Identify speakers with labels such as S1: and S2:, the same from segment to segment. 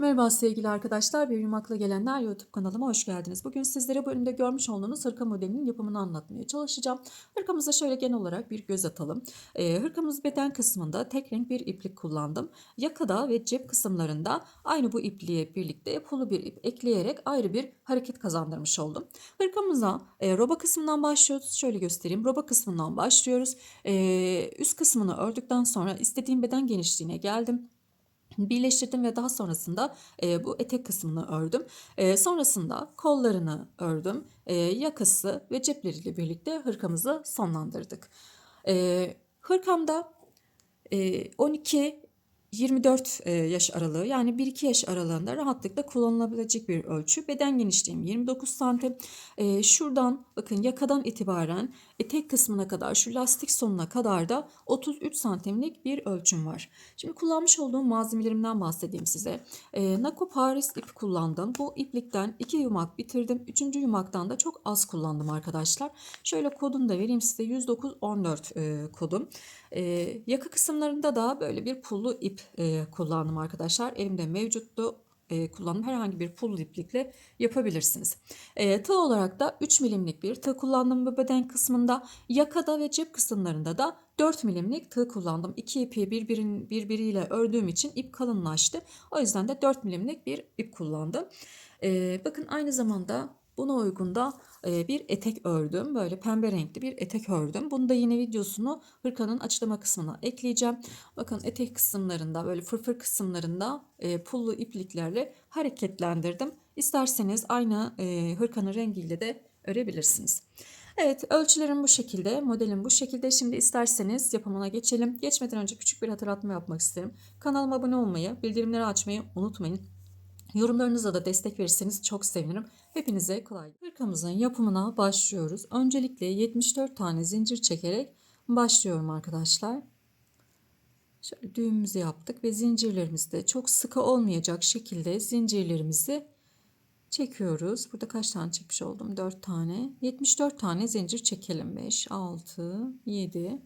S1: Merhaba sevgili arkadaşlar, Bir Yumakla Gelenler YouTube kanalıma hoş geldiniz. Bugün sizlere bu önümde görmüş olduğunuz hırka modelinin yapımını anlatmaya çalışacağım. Hırkamıza şöyle genel olarak bir göz atalım. Hırkamız beden kısmında tek renk bir iplik kullandım. Yakada ve cep kısımlarında aynı bu ipliğe birlikte pulu bir ip ekleyerek ayrı bir hareket kazandırmış oldum. Hırkamıza roba kısmından başlıyoruz. Şöyle göstereyim. Roba kısmından başlıyoruz. Üst kısmını ördükten sonra istediğim beden genişliğine geldim. Birleştirdim ve daha sonrasında bu etek kısmını ördüm. Sonrasında kollarını ördüm. Yakası ve cepleriyle birlikte hırkamızı sonlandırdık. Hırkamda 12 24 yaş aralığı, yani 1-2 yaş aralığında rahatlıkla kullanılabilecek bir ölçü. Beden genişliğim 29 santim. Şuradan bakın, yakadan itibaren etek kısmına kadar, şu lastik sonuna kadar da 33 santimlik bir ölçüm var. Şimdi kullanmış olduğum malzemelerimden bahsedeyim size. Nako Paris ip kullandım. Bu iplikten 2 yumak bitirdim. 3. yumaktan da çok az kullandım arkadaşlar. Şöyle kodunu da vereyim size, 10914 kodum. Yaka kısımlarında da böyle bir pullu ip kullandım arkadaşlar. Elimde mevcuttu. Kullandığım herhangi bir pullu iplikle yapabilirsiniz. Tığ olarak da 3 milimlik bir tığ kullandım bu beden kısmında. Yakada ve cep kısımlarında da 4 milimlik tığ kullandım. İki ipi birbiriyle ördüğüm için ip kalınlaştı. O yüzden de 4 milimlik bir ip kullandım. Bakın, aynı zamanda buna uygun da bir etek ördüm. Böyle pembe renkli bir etek ördüm. Bunu da yine videosunu hırkanın açıklama kısmına ekleyeceğim. Bakın, etek kısımlarında, böyle fırfır kısımlarında pullu ipliklerle hareketlendirdim. İsterseniz aynı hırkanın rengiyle de örebilirsiniz. Evet, ölçülerim bu şekilde, modelim bu şekilde. Şimdi isterseniz yapımına geçelim. Geçmeden önce küçük bir hatırlatma yapmak isterim. Kanalıma abone olmayı, bildirimleri açmayı unutmayın. Yorumlarınıza da destek verirseniz çok sevinirim. Hepinize kolaylıkla. Hırkamızın yapımına başlıyoruz. Öncelikle 74 tane zincir çekerek başlıyorum arkadaşlar. Şöyle düğümümüzü yaptık ve zincirlerimizi de çok sıkı olmayacak şekilde zincirlerimizi çekiyoruz. Burada kaç tane çekmiş oldum? 4 tane. 74 tane zincir çekelim. 5, 6, 7.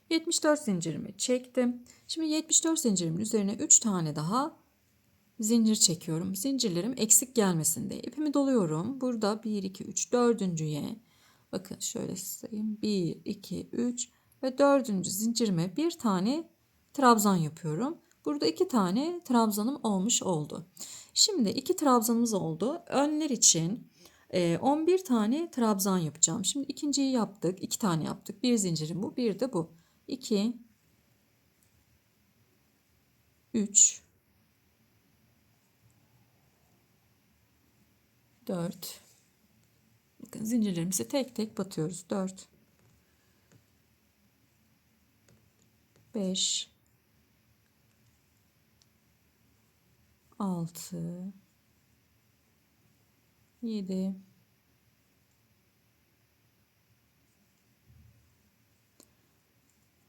S1: 74 zincirimi çektim. Şimdi 74 zincirimin üzerine 3 tane daha zincir çekiyorum. Zincirlerim eksik gelmesin diye ipimi doluyorum. Burada 1, 2, 3, dördüncüye, bakın şöyle sayayım, 1, 2, 3 ve dördüncü zincirime bir tane trabzan yapıyorum. Burada 2 tane trabzanım olmuş oldu. Şimdi 2 trabzanımız oldu. Önler için 11 tane trabzan yapacağım. Şimdi ikinciyi yaptık. 2 tane yaptık. Bir zincirim bu, bir de bu. 2, 3, 4. Bakın, zincirlerimizi tek tek batıyoruz. 4, 5, 6, 7,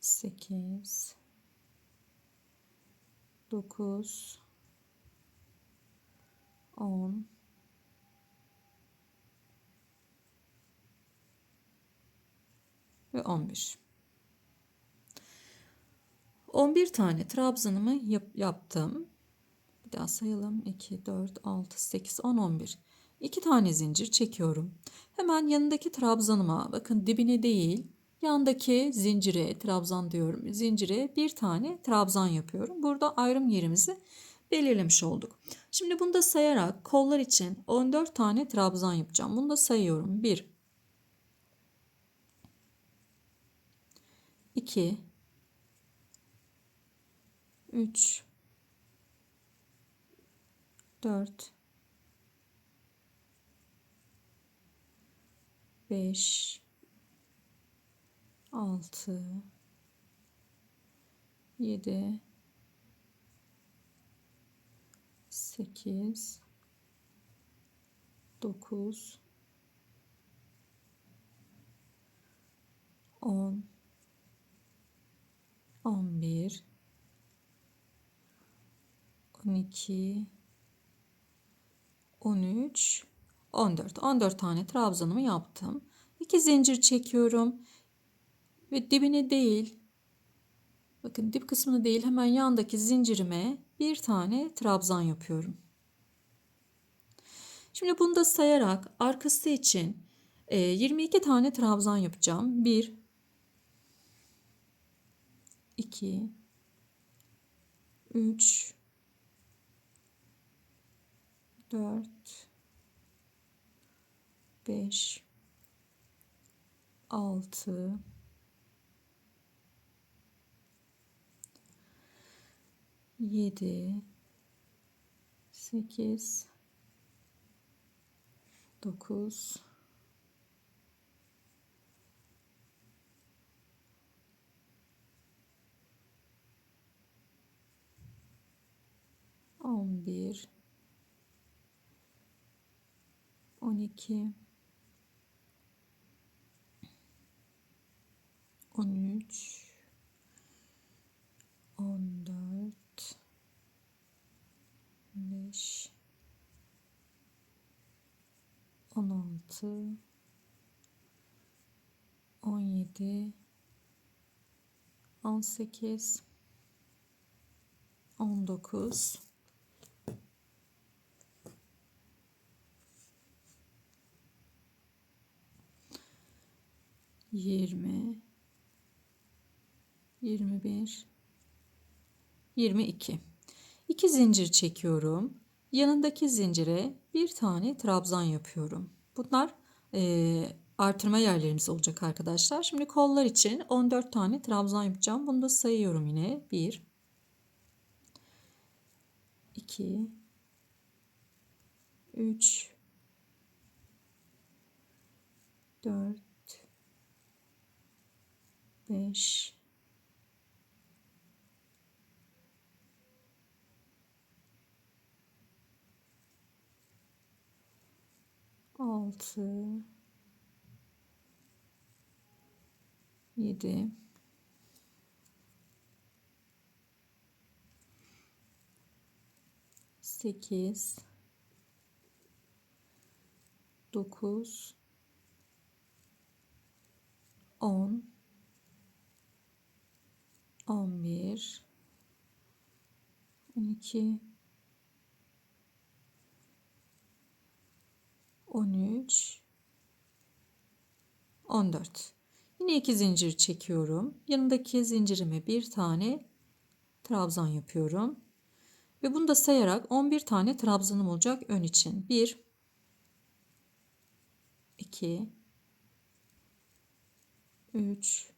S1: 8, 9, 10, ve 11. 11 tane trabzanımı yaptım. Bir daha sayalım. 2, 4, 6, 8, 10, 11. 2 tane zincir çekiyorum. Hemen yanındaki trabzanıma, bakın, dibine değil, yandaki zincire, trabzan diyorum, zincire bir tane trabzan yapıyorum. Burada ayrım yerimizi belirlemiş olduk. Şimdi bunu da sayarak kollar için 14 tane trabzan yapacağım. Bunu da sayıyorum. 1, 2, 3, 4, 5, 6, 7, 8, 9, 10, 11, 12, 13, 14. 14 tane trabzanımı yaptım. 2 zincir çekiyorum ve dibine değil, bakın, dip kısmını değil, hemen yandaki zincirime bir tane trabzan yapıyorum. Şimdi bunu da sayarak arkası için 22 tane trabzan yapacağım. 1, 2, 3, 4, 5, 6, 7, 8, 9, 11, 12, 13, 14, 15, 16, 17, 18, 19, 20, 21, 22. 2 zincir çekiyorum. Yanındaki zincire bir tane trabzan yapıyorum. Bunlar artırma yerlerimiz olacak arkadaşlar. Şimdi kollar için 14 tane trabzan yapacağım. Bunu da sayıyorum yine. 1, 2, 3, 4, 5, 6, 7, 8, 9, 10, 11, 12, 13, 14. Yine 2 zincir çekiyorum. Yanındaki zincirime bir tane trabzan yapıyorum. Ve bunu da sayarak 11 tane trabzanım olacak ön için. 1, 2, 3,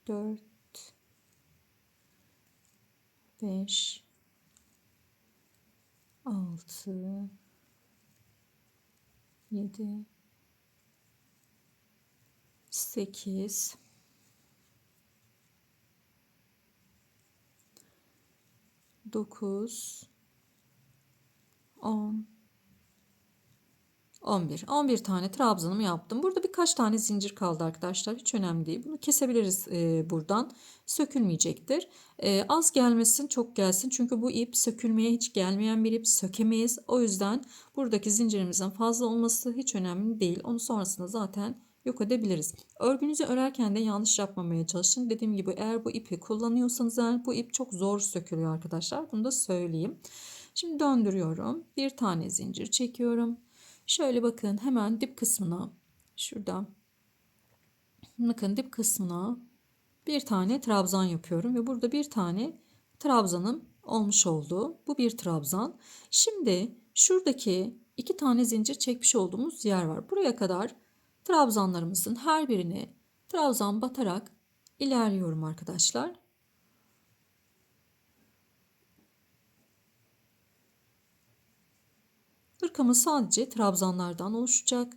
S1: 4, 5, 6, 7, 8, 9, 10, 11. 11 tane trabzanımı yaptım. Burada birkaç tane zincir kaldı arkadaşlar. Hiç önemli değil. Bunu kesebiliriz buradan. Sökülmeyecektir. Az gelmesin, çok gelsin. Çünkü bu ip sökülmeye hiç gelmeyen bir ip. Sökemeyiz. O yüzden buradaki zincirimizin fazla olması hiç önemli değil. Onu sonrasında zaten yok edebiliriz. Örgünüzü örerken de yanlış yapmamaya çalışın. Dediğim gibi eğer bu ipi kullanıyorsanız yani bu ip çok zor sökülüyor arkadaşlar. Bunu da söyleyeyim. Şimdi döndürüyorum. Bir tane zincir çekiyorum. Şöyle bakın hemen dip kısmına şuradan bakın dip kısmına bir tane trabzan yapıyorum ve burada bir tane trabzanım olmuş oldu. Bu bir trabzan. Şimdi şuradaki 2 tane zincir çekmiş olduğumuz yer var. Buraya kadar trabzanlarımızın her birine trabzan batarak ilerliyorum arkadaşlar. Hırkamız sadece trabzanlardan oluşacak.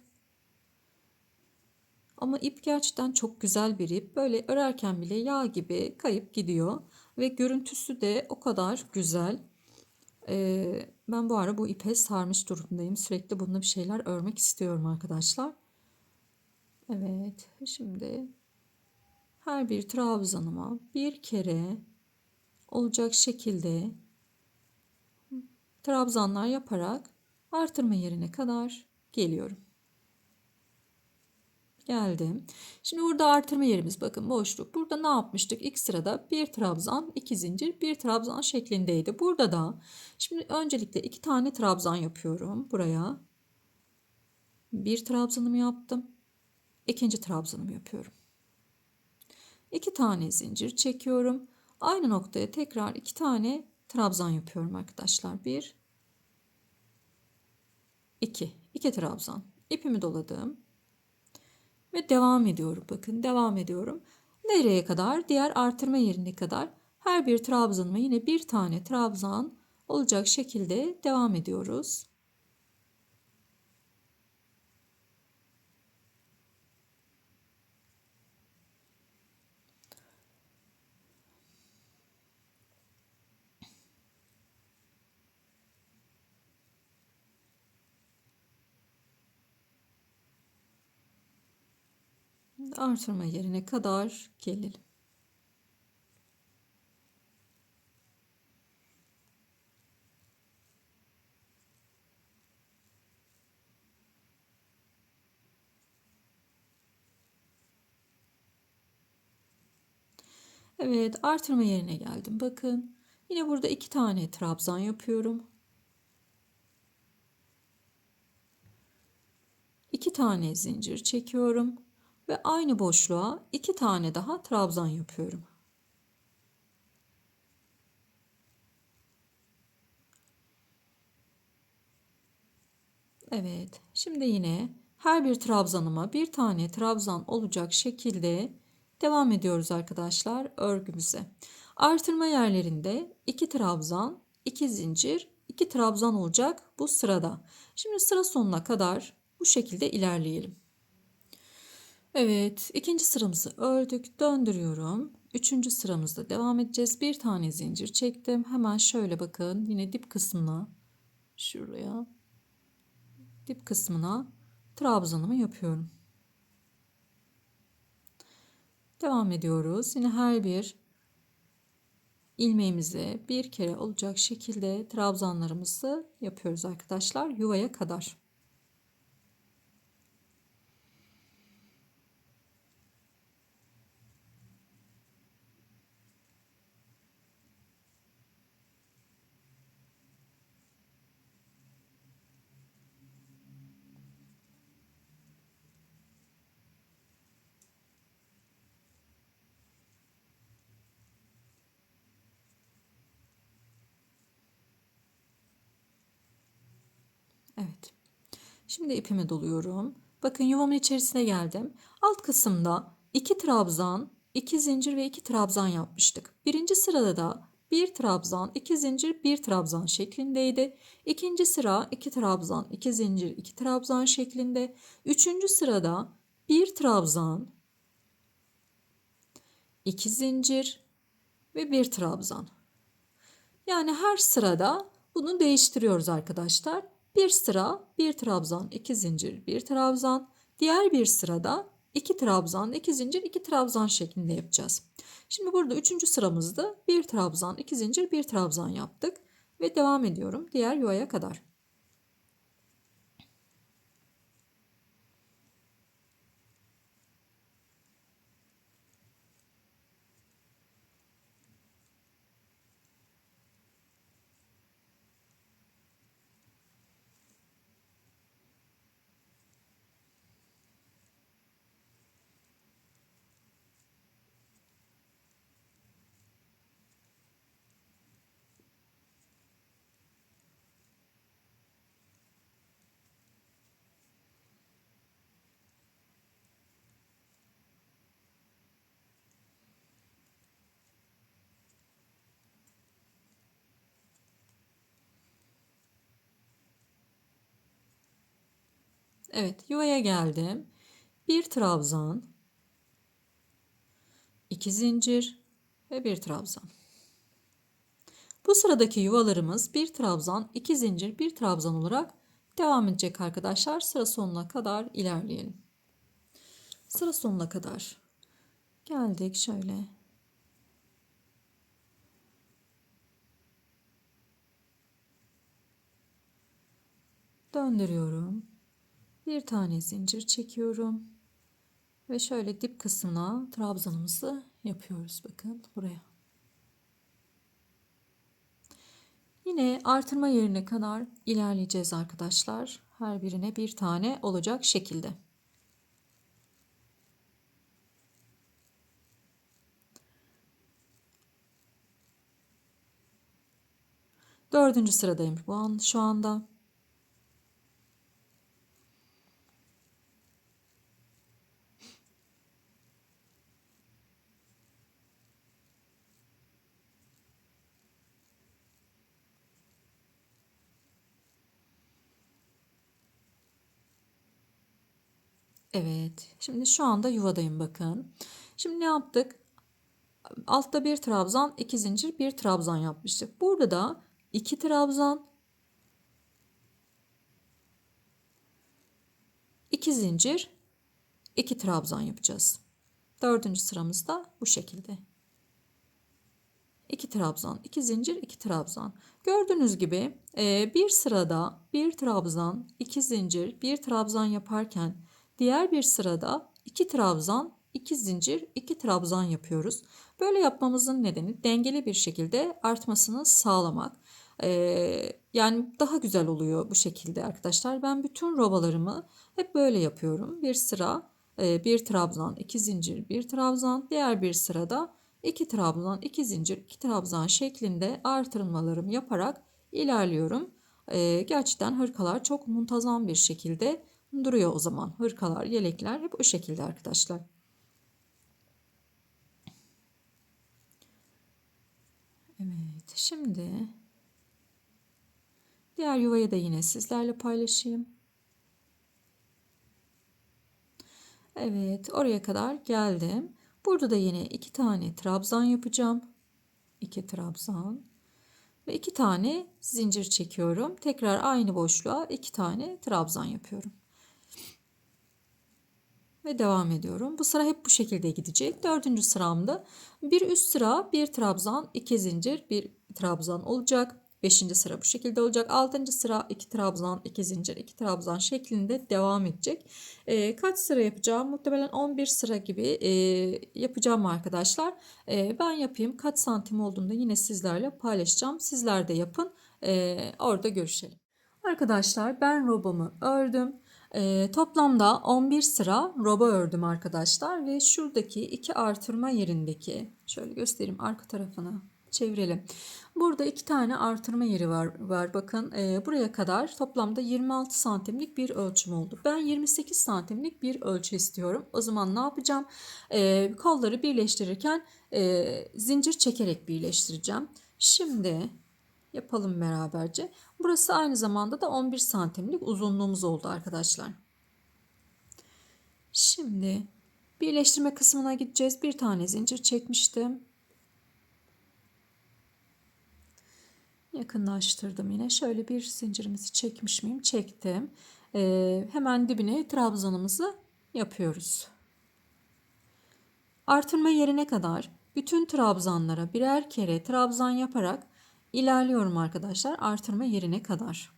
S1: Ama ip gerçekten çok güzel bir ip. Böyle örerken bile yağ gibi kayıp gidiyor. Ve görüntüsü de o kadar güzel. Ben bu ara bu ipe sarmış durumdayım. Sürekli bununla bir şeyler örmek istiyorum arkadaşlar. Evet, şimdi her bir trabzanıma bir kere olacak şekilde trabzanlar yaparak artırma yerine kadar geliyorum. Geldim. Şimdi burada artırma yerimiz, bakın boşluk. Burada ne yapmıştık? İlk sırada bir trabzan, iki zincir, bir trabzan şeklindeydi. Burada da şimdi öncelikle iki tane trabzan yapıyorum. Buraya bir trabzanımı yaptım. İkinci trabzanımı yapıyorum. İki tane zincir çekiyorum. Aynı noktaya tekrar iki tane trabzan yapıyorum arkadaşlar. Bir, iki. İki trabzan. İpimi doladım. Ve devam ediyorum. Bakın devam ediyorum. Nereye kadar? Diğer artırma yerine kadar. Her bir trabzanıma yine bir tane trabzan olacak şekilde devam ediyoruz. Artırma yerine kadar gelelim. Evet, artırma yerine geldim. Bakın yine burada iki tane trabzan yapıyorum. İki tane zincir çekiyorum ve aynı boşluğa iki tane daha trabzan yapıyorum. Evet, şimdi yine her bir trabzanıma bir tane trabzan olacak şekilde devam ediyoruz arkadaşlar örgümüze. Artırma yerlerinde iki trabzan, iki zincir, iki trabzan olacak bu sırada. Şimdi sıra sonuna kadar bu şekilde ilerleyelim. Evet, ikinci sıramızı ördük, döndürüyorum. Üçüncü sıramızda devam edeceğiz. Bir tane zincir çektim. Hemen şöyle bakın, yine dip kısmına, şuraya, dip kısmına trabzanımı yapıyorum. Devam ediyoruz. Yine her bir ilmeğimize bir kere olacak şekilde trabzanlarımızı yapıyoruz arkadaşlar, yuvaya kadar. Evet. Şimdi ipimi doluyorum. Bakın yuvamın içerisine geldim. Alt kısımda 2 trabzan, 2 zincir ve 2 trabzan yapmıştık. Birinci sırada da 1 trabzan, 2 zincir, 1 trabzan şeklindeydi. İkinci sıra 2 trabzan, 2 zincir, 2 trabzan şeklinde. Üçüncü sırada 1 trabzan, 2 zincir ve 1 trabzan. Yani her sırada bunu değiştiriyoruz arkadaşlar. Bir sıra bir trabzan, iki zincir, bir trabzan. Diğer bir sırada iki trabzan, iki zincir, iki trabzan şeklinde yapacağız. Şimdi burada üçüncü sıramızda bir trabzan, iki zincir, bir trabzan yaptık. Ve devam ediyorum diğer yuvaya kadar. Evet, yuvaya geldim. Bir trabzan, iki zincir ve bir trabzan. Bu sıradaki yuvalarımız bir trabzan, iki zincir, bir trabzan olarak devam edecek arkadaşlar. Sıra sonuna kadar ilerleyelim. Sıra sonuna kadar geldik şöyle. Döndürüyorum. Bir tane zincir çekiyorum. Ve şöyle dip kısmına trabzanımızı yapıyoruz. Bakın buraya. Yine artırma yerine kadar ilerleyeceğiz arkadaşlar. Her birine bir tane olacak şekilde. Dördüncü sıradayım şu anda. Evet. Şimdi şu anda yuvadayım bakın. Şimdi ne yaptık? Altta bir trabzan, iki zincir, bir trabzan yapmıştık. Burada da iki trabzan, iki zincir, iki trabzan yapacağız. Dördüncü sıramızda bu şekilde. 2 trabzan, 2 zincir, 2 trabzan. Gördüğünüz gibi bir sırada bir trabzan, 2 zincir, bir trabzan yaparken diğer bir sırada 2 trabzan, 2 zincir, 2 trabzan yapıyoruz. Böyle yapmamızın nedeni dengeli bir şekilde artmasını sağlamak. Yani daha güzel oluyor bu şekilde arkadaşlar. Ben bütün robalarımı hep böyle yapıyorum. Bir sıra bir trabzan, 2 zincir, bir trabzan, diğer bir sırada 2 trabzan, 2 zincir, 2 trabzan şeklinde artırmalarımı yaparak ilerliyorum. Gerçekten hırkalar çok muntazam bir şekilde duruyor o zaman. Hırkalar, yelekler hep o şekilde arkadaşlar. Evet, şimdi diğer yuvayı da yine sizlerle paylaşayım. Evet, oraya kadar geldim. Burada da yine 2 tane trabzan yapacağım. 2 trabzan. Ve 2 tane zincir çekiyorum. Tekrar aynı boşluğa 2 tane trabzan yapıyorum. Ve devam ediyorum. Bu sıra hep bu şekilde gidecek. Dördüncü sıramda bir üst sıra bir trabzan, iki zincir, bir trabzan olacak. Beşinci sıra bu şekilde olacak. Altıncı sıra iki trabzan, iki zincir, iki trabzan şeklinde devam edecek. Kaç sıra yapacağım? Muhtemelen 11 sıra gibi yapacağım arkadaşlar. Ben yapayım. Kaç santim olduğunu da yine sizlerle paylaşacağım. Sizler de yapın. Orada görüşelim. Arkadaşlar ben robamı ördüm. Toplamda 11 sıra roba ördüm arkadaşlar ve şuradaki iki artırma yerindeki şöyle göstereyim arka tarafını çevirelim. Burada iki tane artırma yeri var bakın buraya kadar toplamda 26 santimlik bir ölçüm oldu. Ben 28 santimlik bir ölçü istiyorum. O zaman ne yapacağım? Kolları birleştirirken zincir çekerek birleştireceğim. Şimdi yapalım beraberce. Burası aynı zamanda da 11 santimlik uzunluğumuz oldu arkadaşlar. Şimdi birleştirme kısmına gideceğiz. Bir tane zincir çekmiştim. Yakınlaştırdım yine. Şöyle bir zincirimizi çekmiş miyim? Çektim. Hemen dibine trabzanımızı yapıyoruz. Artırma yerine kadar bütün trabzanlara birer kere trabzan yaparak ilerliyorum arkadaşlar. Artırma yerine kadar.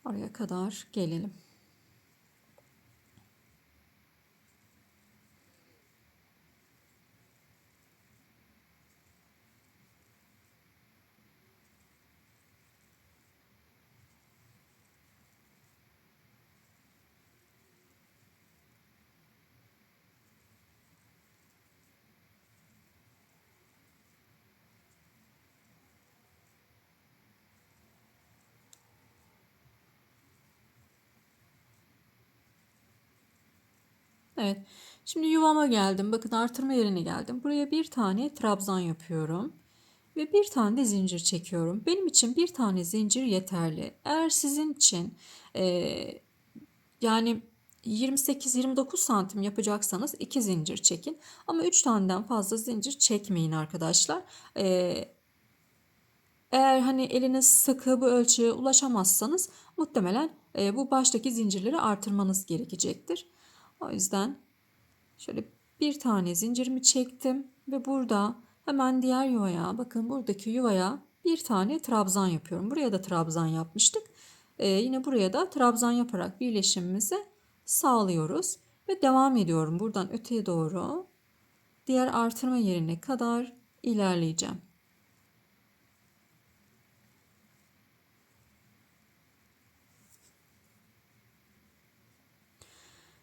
S1: Oraya kadar gelelim. Evet. Şimdi yuvama geldim. Bakın artırma yerine geldim. Buraya bir tane trabzan yapıyorum. Ve bir tane de zincir çekiyorum. Benim için bir tane zincir yeterli. Eğer sizin için yani 28-29 santim yapacaksanız 2 zincir çekin. Ama 3 taneden fazla zincir çekmeyin arkadaşlar. Eğer hani eliniz sıkı bu ölçüye ulaşamazsanız muhtemelen bu baştaki zincirleri artırmanız gerekecektir. O yüzden şöyle bir tane zincirimi çektim ve burada hemen diğer yuvaya, bakın buradaki yuvaya bir tane trabzan yapıyorum. Buraya da trabzan yapmıştık. Yine buraya da trabzan yaparak birleşimimizi sağlıyoruz ve devam ediyorum buradan öteye doğru diğer artırma yerine kadar ilerleyeceğim.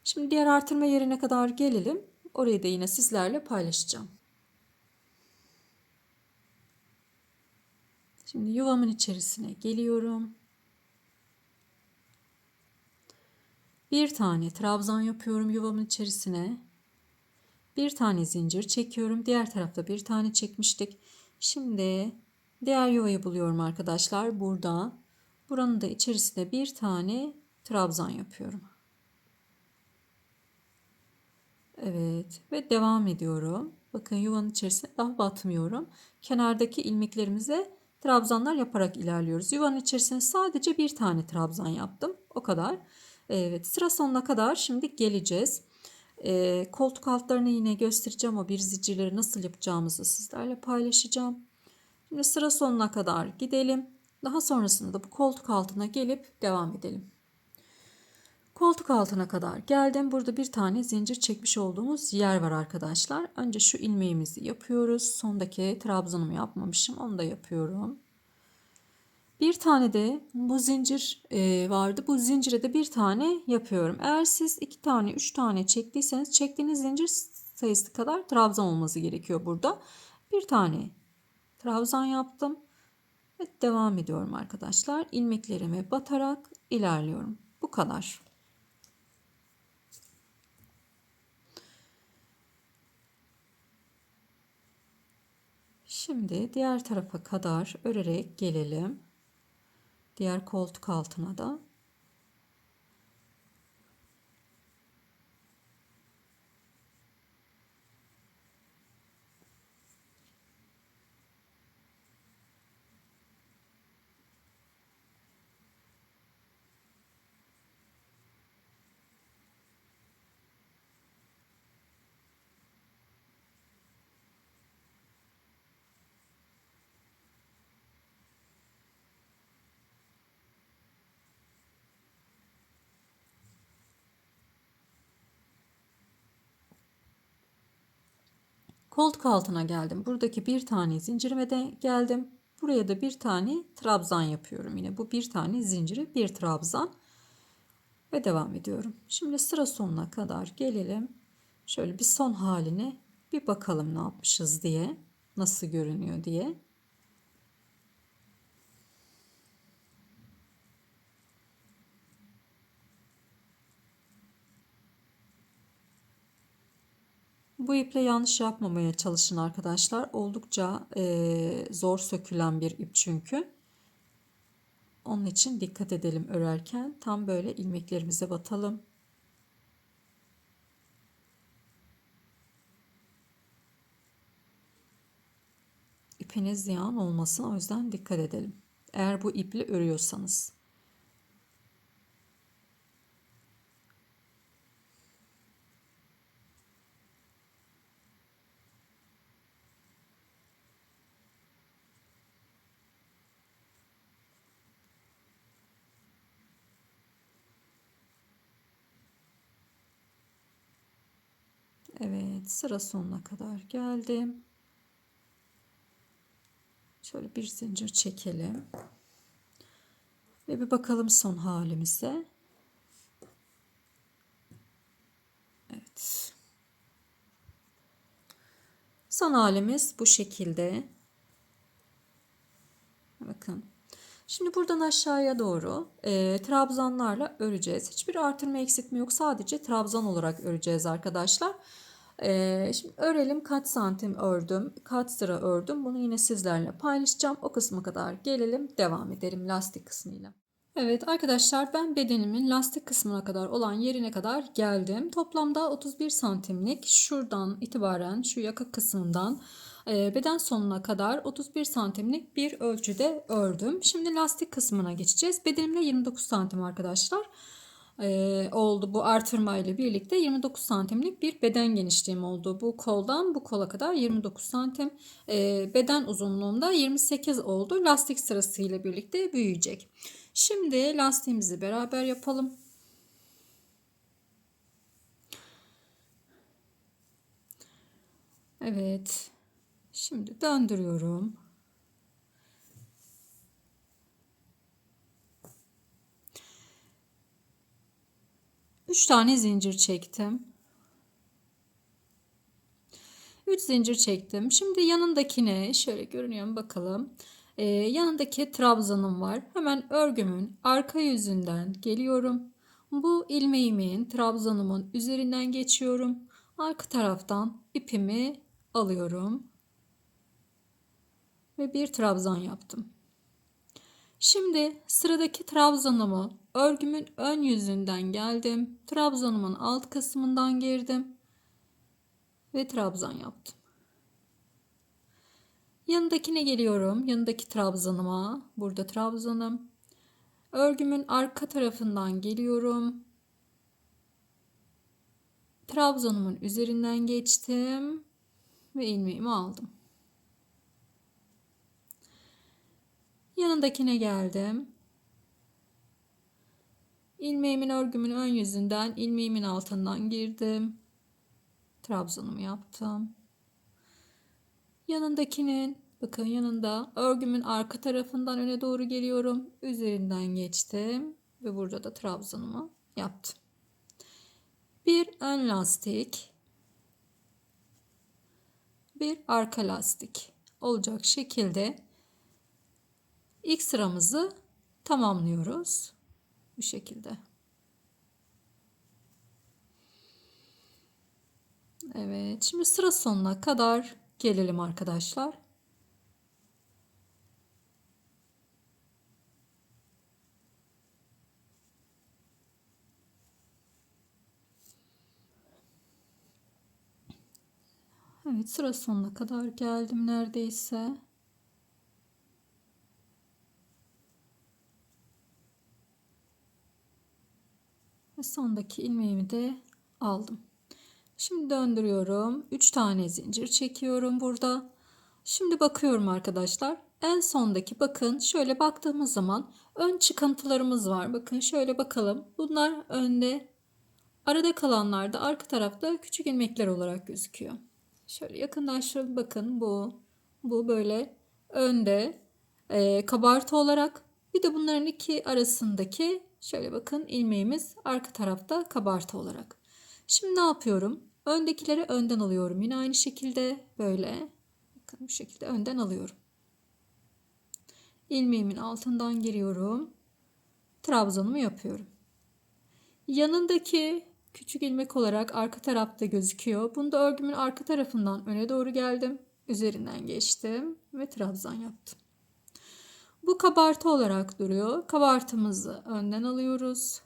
S1: Şimdi diğer artırma yerine kadar gelelim. Orayı da yine sizlerle paylaşacağım. Şimdi yuvamın içerisine geliyorum. Bir tane trabzan yapıyorum yuvamın içerisine. Bir tane zincir çekiyorum. Diğer tarafta bir tane çekmiştik. Şimdi diğer yuvayı buluyorum arkadaşlar. Burada. Buranın da içerisine bir tane trabzan yapıyorum. Evet ve devam ediyorum. Bakın yuvanın içerisine daha batmıyorum. Kenardaki ilmeklerimize trabzanlar yaparak ilerliyoruz. Yuvanın içerisine sadece bir tane trabzan yaptım. O kadar. Evet, sıra sonuna kadar şimdi geleceğiz. Koltuk altlarını yine göstereceğim. O bir zincirleri nasıl yapacağımızı sizlerle paylaşacağım. Şimdi sıra sonuna kadar gidelim. Daha sonrasında da bu koltuk altına gelip devam edelim. Koltuk altına kadar geldim. Burada bir tane zincir çekmiş olduğumuz yer var arkadaşlar. Önce şu ilmeğimizi yapıyoruz. Sondaki trabzanımı yapmamışım. Onu da yapıyorum. Bir tane de bu zincir vardı. Bu zincire de bir tane yapıyorum. Eğer siz 2 tane 3 tane çektiyseniz çektiğiniz zincir sayısı kadar trabzan olması gerekiyor burada. Bir tane trabzan yaptım. Ve devam ediyorum arkadaşlar. İlmeklerime batarak ilerliyorum. Bu kadar. Şimdi diğer tarafa kadar örerek gelelim. Diğer koltuk altına da. Koltuk altına geldim. Buradaki bir tane zincirime de geldim. Buraya da bir tane trabzan yapıyorum. Yine bu bir tane zinciri bir trabzan ve devam ediyorum. Şimdi sıra sonuna kadar gelelim. Şöyle bir son haline bir bakalım ne yapmışız diye. Nasıl görünüyor diye. Bu iple yanlış yapmamaya çalışın arkadaşlar. Oldukça zor sökülen bir ip çünkü. Onun için dikkat edelim örerken. Tam böyle ilmeklerimize batalım. İpiniz ziyan olmasın, o yüzden dikkat edelim. Eğer bu iple örüyorsanız. Evet, sıra sonuna kadar geldim. Şöyle bir zincir çekelim. Ve bir bakalım son halimize. Evet. Son halimiz bu şekilde. Bakın. Şimdi buradan aşağıya doğru trabzanlarla öreceğiz. Hiçbir artırma eksiltme yok. Sadece trabzan olarak öreceğiz arkadaşlar. Şimdi örelim, kaç santim ördüm, kaç sıra ördüm. Bunu yine sizlerle paylaşacağım. O kısma kadar gelelim, devam edelim lastik kısmıyla. Evet arkadaşlar, ben bedenimin lastik kısmına kadar olan yerine kadar geldim. Toplamda 31 santimlik, şuradan itibaren şu yaka kısmından Beden sonuna kadar 31 santimlik bir ölçüde ördüm. Şimdi lastik kısmına geçeceğiz. Bedenimde 29 santim arkadaşlar. Oldu bu artırma ile birlikte 29 santimlik bir beden genişliğim oldu. Bu koldan bu kola kadar 29 santim. Beden uzunluğumda 28 oldu. Lastik sırası ile birlikte büyüyecek. Şimdi lastiğimizi beraber yapalım. Evet. Şimdi döndürüyorum. Üç tane zincir çektim. 3 zincir çektim. Şimdi yanındakine şöyle görünüyor mu bakalım. Yanındaki trabzanım var. Hemen örgümün arka yüzünden geliyorum. Bu ilmeğimin trabzanımın üzerinden geçiyorum. Arka taraftan ipimi alıyorum. Ve bir trabzan yaptım. Şimdi sıradaki trabzanımı örgümün ön yüzünden geldim. Trabzanımın alt kısmından girdim. Ve trabzan yaptım. Yanındakine geliyorum. Yanındaki trabzanıma. Burada trabzanım. Örgümün arka tarafından geliyorum. Trabzanımın üzerinden geçtim. Ve ilmeğimi aldım. Yanındakine geldim. İlmeğimin örgümün ön yüzünden ilmeğimin altından girdim. Trabzanımı yaptım. Yanındakinin bakın yanında örgümün arka tarafından öne doğru geliyorum. Üzerinden geçtim ve burada da trabzanımı yaptım. Bir ön lastik, bir arka lastik olacak şekilde ilk sıramızı tamamlıyoruz. Bu şekilde. Evet, şimdi sıra sonuna kadar gelelim arkadaşlar. Evet, sıra sonuna kadar geldim neredeyse. Ve sondaki ilmeğimi de aldım. Şimdi döndürüyorum. 3 tane zincir çekiyorum burada. Şimdi bakıyorum arkadaşlar. En sondaki bakın şöyle baktığımız zaman ön çıkıntılarımız var. Bakın şöyle bakalım. Bunlar önde. Arada kalanlar da arka tarafta küçük ilmekler olarak gözüküyor. Şöyle yakınlaştıralım. Bakın bu böyle önde kabartı olarak. Bir de bunların iki arasındaki şöyle bakın ilmeğimiz arka tarafta kabartı olarak. Şimdi ne yapıyorum? Öndekileri önden alıyorum. Yine aynı şekilde böyle. Bakın bu şekilde önden alıyorum. İlmeğimin altından giriyorum. Trabzanımı yapıyorum. Yanındaki küçük ilmek olarak arka tarafta gözüküyor. Bunu da örgümün arka tarafından öne doğru geldim. Üzerinden geçtim ve trabzan yaptım. Bu kabartı olarak duruyor. Kabartımızı önden alıyoruz.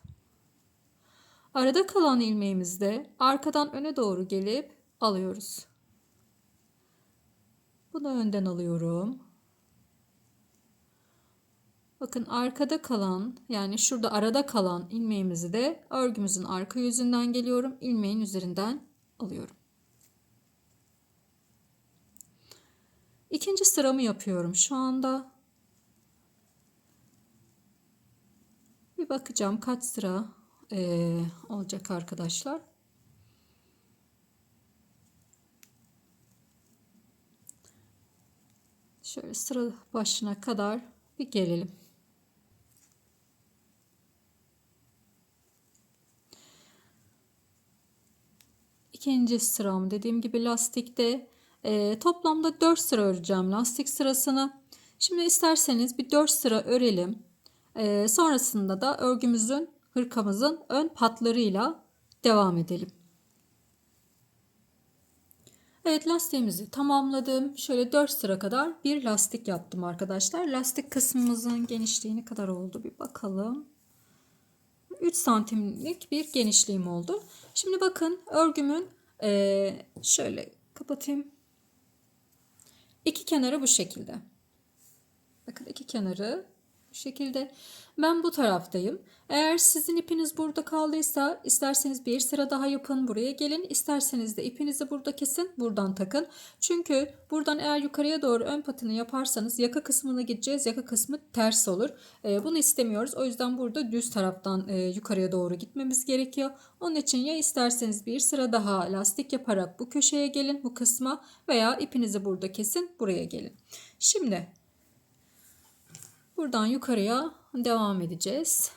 S1: Arada kalan ilmeğimizi de arkadan öne doğru gelip alıyoruz. Bunu önden alıyorum. Bakın arkada kalan yani şurada arada kalan ilmeğimizi de örgümüzün arka yüzünden geliyorum. İlmeğin üzerinden alıyorum. İkinci sıramı yapıyorum şu anda. Bir bakacağım kaç sıra olacak arkadaşlar. Şöyle sıra başına kadar bir gelelim. İkinci sıram dediğim gibi lastikte toplamda 4 sıra öreceğim lastik sırasını. Şimdi isterseniz bir 4 sıra örelim. Sonrasında da örgümüzün hırkamızın ön patlarıyla devam edelim. Evet lastiğimizi tamamladım. Şöyle 4 sıra kadar bir lastik yaptım arkadaşlar. Lastik kısmımızın genişliği ne kadar oldu bir bakalım. 3 santimlik bir genişliğim oldu. Şimdi bakın örgümün şöyle kapatayım. İki kenarı bu şekilde. Bakın iki kenarı bu şekilde. Ben bu taraftayım. Eğer sizin ipiniz burada kaldıysa isterseniz bir sıra daha yapın, buraya gelin. İsterseniz de ipinizi burada kesin, buradan takın. Çünkü buradan eğer yukarıya doğru ön patını yaparsanız yaka kısmına gideceğiz. Yaka kısmı ters olur. Bunu istemiyoruz. O yüzden burada düz taraftan yukarıya doğru gitmemiz gerekiyor. Onun için ya isterseniz bir sıra daha lastik yaparak bu köşeye gelin, bu kısma, veya ipinizi burada kesin, buraya gelin. Şimdi buradan yukarıya devam edeceğiz.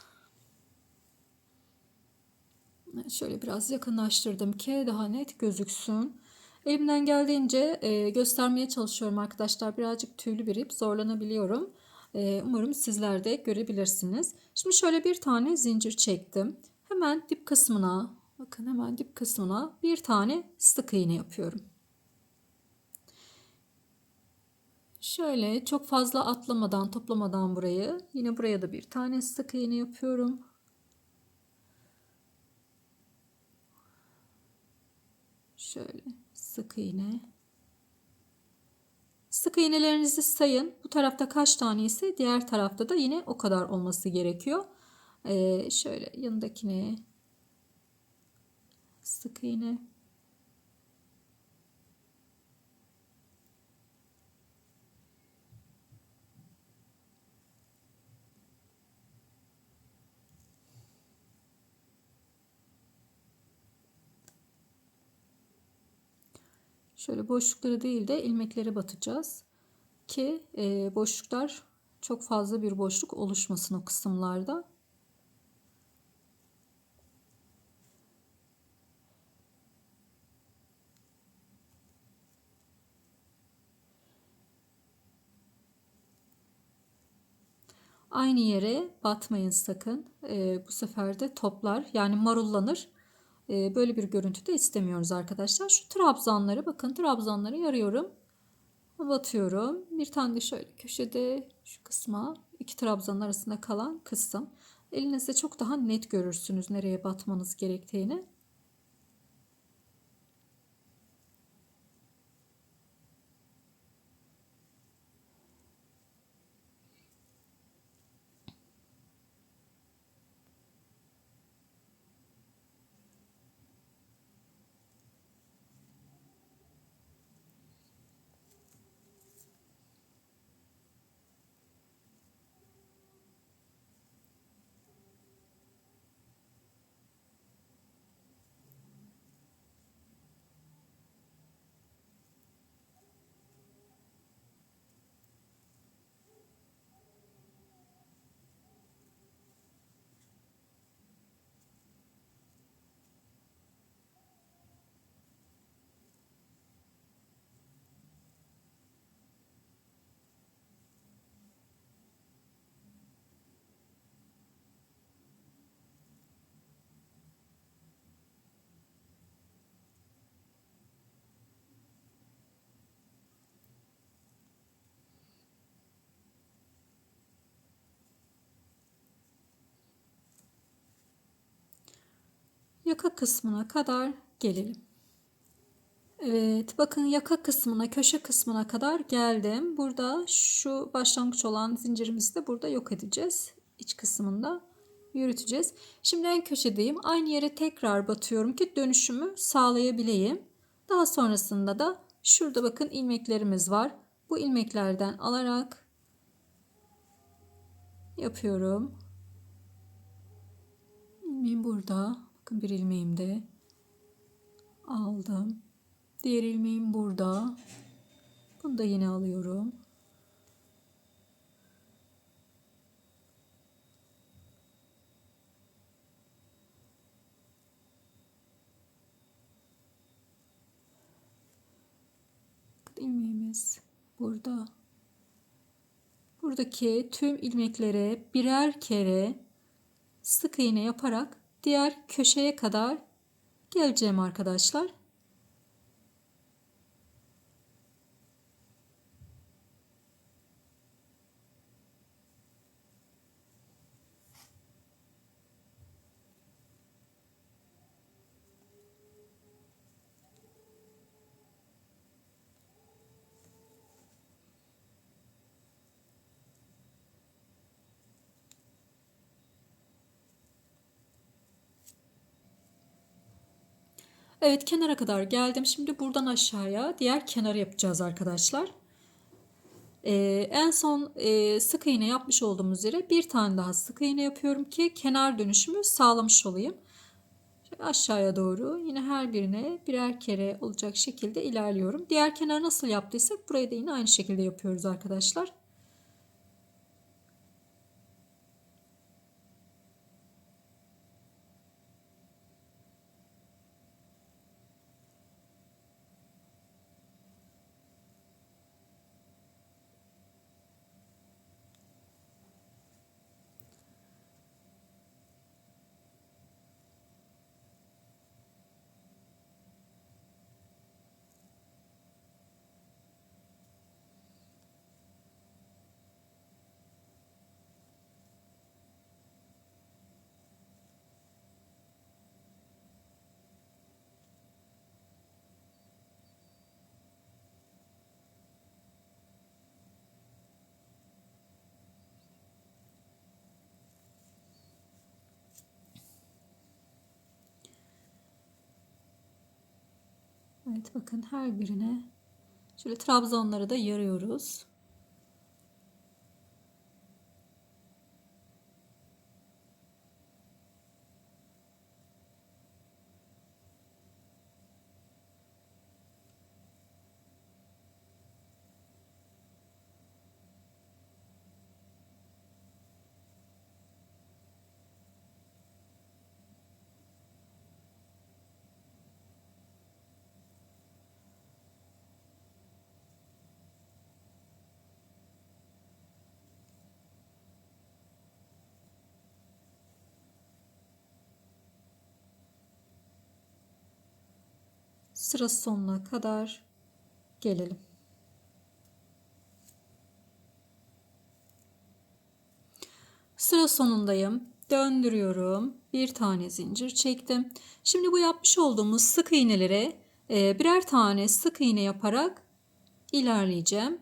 S1: Şöyle biraz yakınlaştırdım ki daha net gözüksün. Elimden geldiğince göstermeye çalışıyorum arkadaşlar. Birazcık tüylü bir ip, zorlanabiliyorum. Umarım sizler de görebilirsiniz. Şimdi şöyle bir tane zincir çektim. Hemen dip kısmına, bakın hemen dip kısmına bir tane sık iğne yapıyorum. Şöyle çok fazla atlamadan, toplamadan burayı, yine buraya da bir tane sık iğne yapıyorum. Şöyle sık iğne. Sık iğnelerinizi sayın. Bu tarafta kaç tane ise diğer tarafta da yine o kadar olması gerekiyor. Şöyle yanındakine sık iğne. Şöyle boşlukları değil de ilmekleri batacağız ki boşluklar, çok fazla bir boşluk oluşmasın o kısımlarda. Aynı yere batmayın sakın. Bu sefer de toplar, yani marullanır. Böyle bir görüntü de istemiyoruz arkadaşlar. Şu trabzanları, bakın trabzanları yarıyorum. Batıyorum. Bir tane de şöyle köşede şu kısma, iki trabzanın arasında kalan kısım. Elinizde çok daha net görürsünüz nereye batmanız gerektiğini. Yaka kısmına kadar gelelim. Evet, bakın yaka kısmına, köşe kısmına kadar geldim. Burada şu başlangıç olan zincirimizi de burada yok edeceğiz. İç kısmında yürüteceğiz. Şimdi en köşedeyim. Aynı yere tekrar batıyorum ki dönüşümü sağlayabileyim. Daha sonrasında da şurada bakın ilmeklerimiz var. Bu ilmeklerden alarak yapıyorum. İlmeğim burada. Bakın bir ilmeğim de aldım. Diğer ilmeğim burada. Bunu da yine alıyorum. İlmeğimiz burada. Buradaki tüm ilmeklere birer kere sık iğne yaparak diğer köşeye kadar geleceğim arkadaşlar. Evet, kenara kadar geldim. Şimdi buradan aşağıya diğer kenarı yapacağız arkadaşlar. En son sık iğne yapmış olduğumuz yere bir tane daha sık iğne yapıyorum ki kenar dönüşümü sağlamış olayım. Şöyle aşağıya doğru yine her birine birer kere olacak şekilde ilerliyorum. Diğer kenar nasıl yaptıysak burayı da yine aynı şekilde yapıyoruz arkadaşlar. Evet, bakın her birine şöyle trabzanları da yarıyoruz. Sıra sonuna kadar gelelim. Sıra sonundayım. Döndürüyorum. Bir tane zincir çektim. Şimdi bu yapmış olduğumuz sık iğnelere birer tane sık iğne yaparak ilerleyeceğim.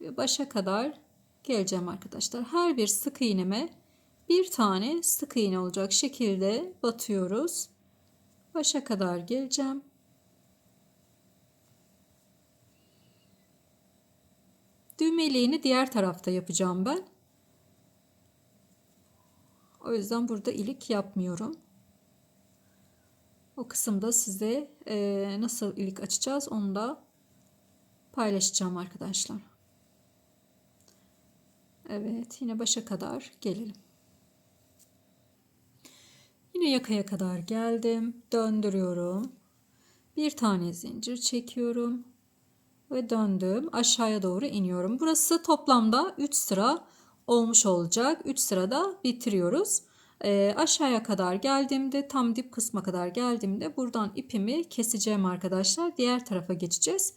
S1: Ve başa kadar geleceğim arkadaşlar. Her bir sık iğneme bir tane sık iğne olacak şekilde batıyoruz. Başa kadar geleceğim. Düğmeliğini diğer tarafta yapacağım ben. O yüzden burada ilik yapmıyorum. O kısımda size nasıl ilik açacağız onu da paylaşacağım arkadaşlar. Evet, yine başa kadar gelelim. Yine yakaya kadar geldim. Döndürüyorum. Bir tane zincir çekiyorum. Ve döndüm. Aşağıya doğru iniyorum. Burası toplamda 3 sıra olmuş olacak. 3 sırada bitiriyoruz. Aşağıya kadar geldiğimde, tam dip kısma kadar geldiğimde buradan ipimi keseceğim arkadaşlar. Diğer tarafa geçeceğiz.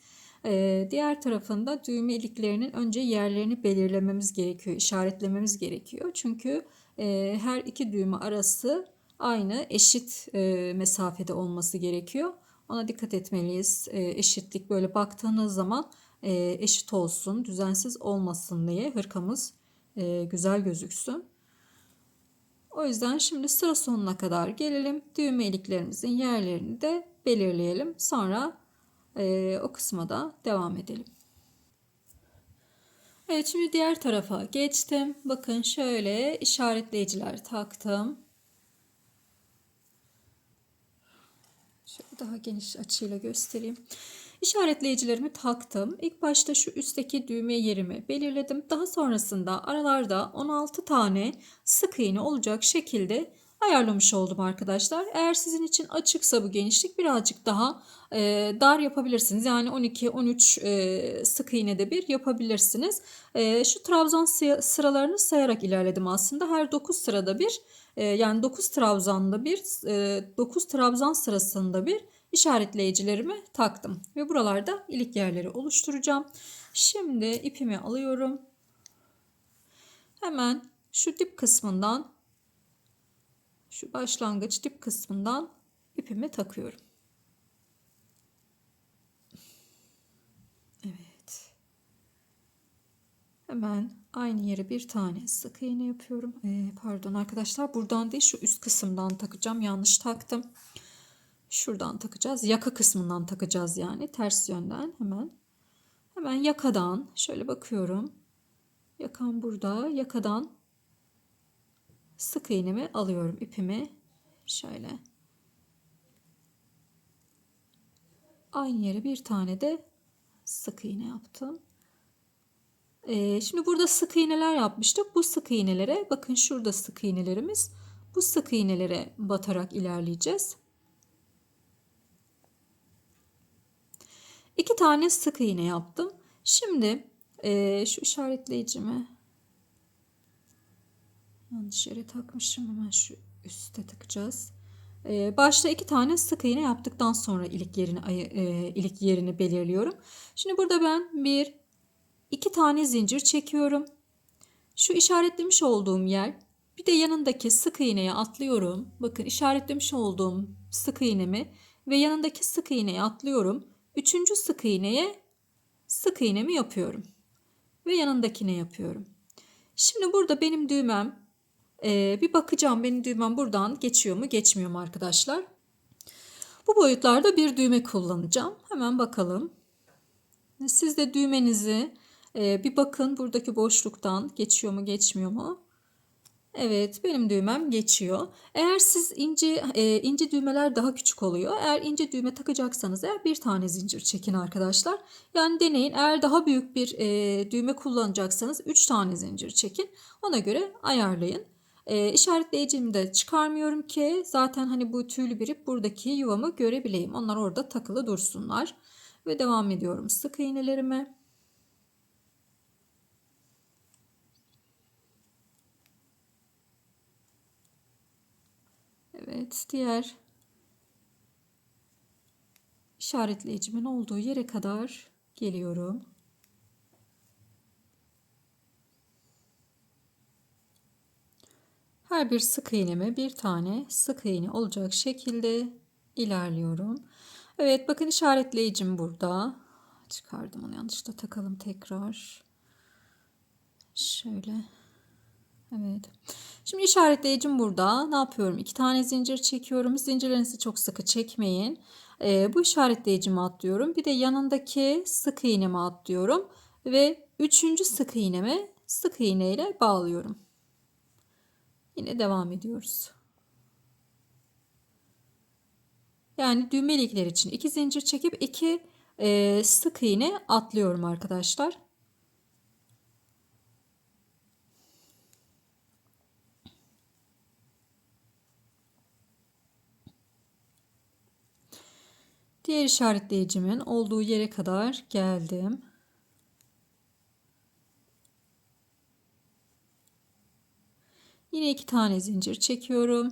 S1: Diğer tarafında düğme iliklerinin önce yerlerini belirlememiz gerekiyor, işaretlememiz gerekiyor. Çünkü her iki düğme arası aynı eşit mesafede olması gerekiyor. Ona dikkat etmeliyiz. Eşitlik böyle baktığınız zaman eşit olsun, düzensiz olmasın diye hırkamız güzel gözüksün. O yüzden şimdi sıra sonuna kadar gelelim. Düğme iliklerimizin yerlerini de belirleyelim. Sonra o kısma da devam edelim. Evet, şimdi diğer tarafa geçtim. Bakın şöyle işaretleyiciler taktım. Şöyle daha geniş açıyla göstereyim. İşaretleyicilerimi taktım. İlk başta şu üstteki düğme yerimi belirledim. Daha sonrasında aralarda 16 tane sık iğne olacak şekilde ayarlamış oldum arkadaşlar. Eğer sizin için açıksa bu genişlik birazcık daha dar yapabilirsiniz. Yani 12-13 sık iğne de bir yapabilirsiniz. Şu trabzan sıralarını sayarak ilerledim aslında. Her 9 sırada bir yani 9 trabzanda bir 9 trabzan sırasında bir işaretleyicilerimi taktım. Ve buralarda ilik yerleri oluşturacağım. Şimdi ipimi alıyorum. Hemen şu dip kısmından, şu başlangıç dip kısmından ipimi takıyorum. Evet. Hemen aynı yere bir tane sık iğne yapıyorum. Pardon arkadaşlar, buradan değil şu üst kısımdan takacağım. Yanlış taktım. Şuradan takacağız. Yaka kısmından takacağız yani. Ters yönden Hemen yakadan şöyle bakıyorum. Yakam burada. Yakadan sık iğnemi alıyorum. İpimi şöyle. Aynı yere bir tane de sık iğne yaptım. Şimdi burada sık iğneler yapmıştık. Bu sık iğnelere bakın, şurada sık iğnelerimiz. Bu sık iğnelere batarak ilerleyeceğiz. 2 tane sık iğne yaptım. Şimdi şu işaretleyicimi yanlış yere takmışım. Hemen şu üste takacağız. Başta 2 tane sık iğne yaptıktan sonra ilik yerini belirliyorum. Şimdi burada ben 2 tane zincir çekiyorum. Şu işaretlemiş olduğum yer, bir de yanındaki sık iğneye atlıyorum. Bakın, işaretlemiş olduğum sık iğnemi ve yanındaki sık iğneye atlıyorum. Üçüncü sık iğnemi yapıyorum ve yanındakine yapıyorum. Şimdi burada benim düğmem, bir bakacağım benim düğmem buradan geçiyor mu geçmiyor mu arkadaşlar. Bu boyutlarda bir düğme kullanacağım. Hemen bakalım. Siz de düğmenizi bir bakın, buradaki boşluktan geçiyor mu geçmiyor mu? Evet, benim düğmem geçiyor. Eğer siz ince düğmeler daha küçük oluyor. Eğer ince düğme takacaksanız bir tane zincir çekin arkadaşlar. Yani deneyin. Eğer daha büyük bir düğme kullanacaksanız 3 tane zincir çekin. Ona göre ayarlayın. İşaretleyicimi de çıkarmıyorum ki zaten hani bu tüylü bir ip, buradaki yuvamı görebileyim. Onlar orada takılı dursunlar. Ve devam ediyorum sık iğnelerime. Evet, diğer işaretleyicimin olduğu yere kadar geliyorum. Her bir sık iğneme bir tane sık iğne olacak şekilde ilerliyorum. Evet, bakın işaretleyicim burada. Çıkardım onu, yanlışlıkla takalım tekrar. Şöyle. Evet. Şimdi işaretleyicim burada. Ne yapıyorum? 2 tane zincir çekiyorum. Zincirlerinizi çok sıkı çekmeyin. Bu işaretleyicimi atlıyorum. Bir de yanındaki sık iğnemi atlıyorum. Ve 3. sık iğnemi sık iğne ile bağlıyorum. Yine devam ediyoruz. Yani düğmelikler için 2 zincir çekip 2 sık iğne atlıyorum arkadaşlar. Diğer işaretleyicimin olduğu yere kadar geldim. Yine 2 tane zincir çekiyorum.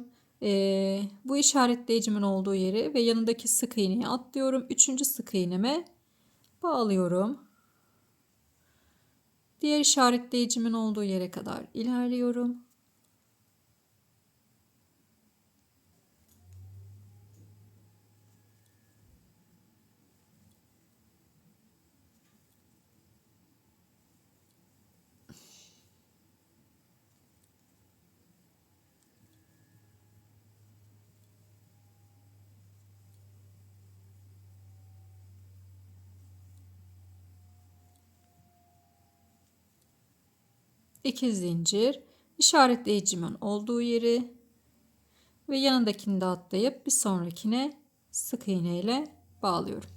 S1: Bu işaretleyicimin olduğu yeri ve yanındaki sık iğneyi atlıyorum. 3. sık iğneme bağlıyorum. Diğer işaretleyicimin olduğu yere kadar ilerliyorum. İki zincir, işaretleyicimin olduğu yeri ve yanındakini de atlayıp bir sonrakine sık iğne ile bağlıyorum.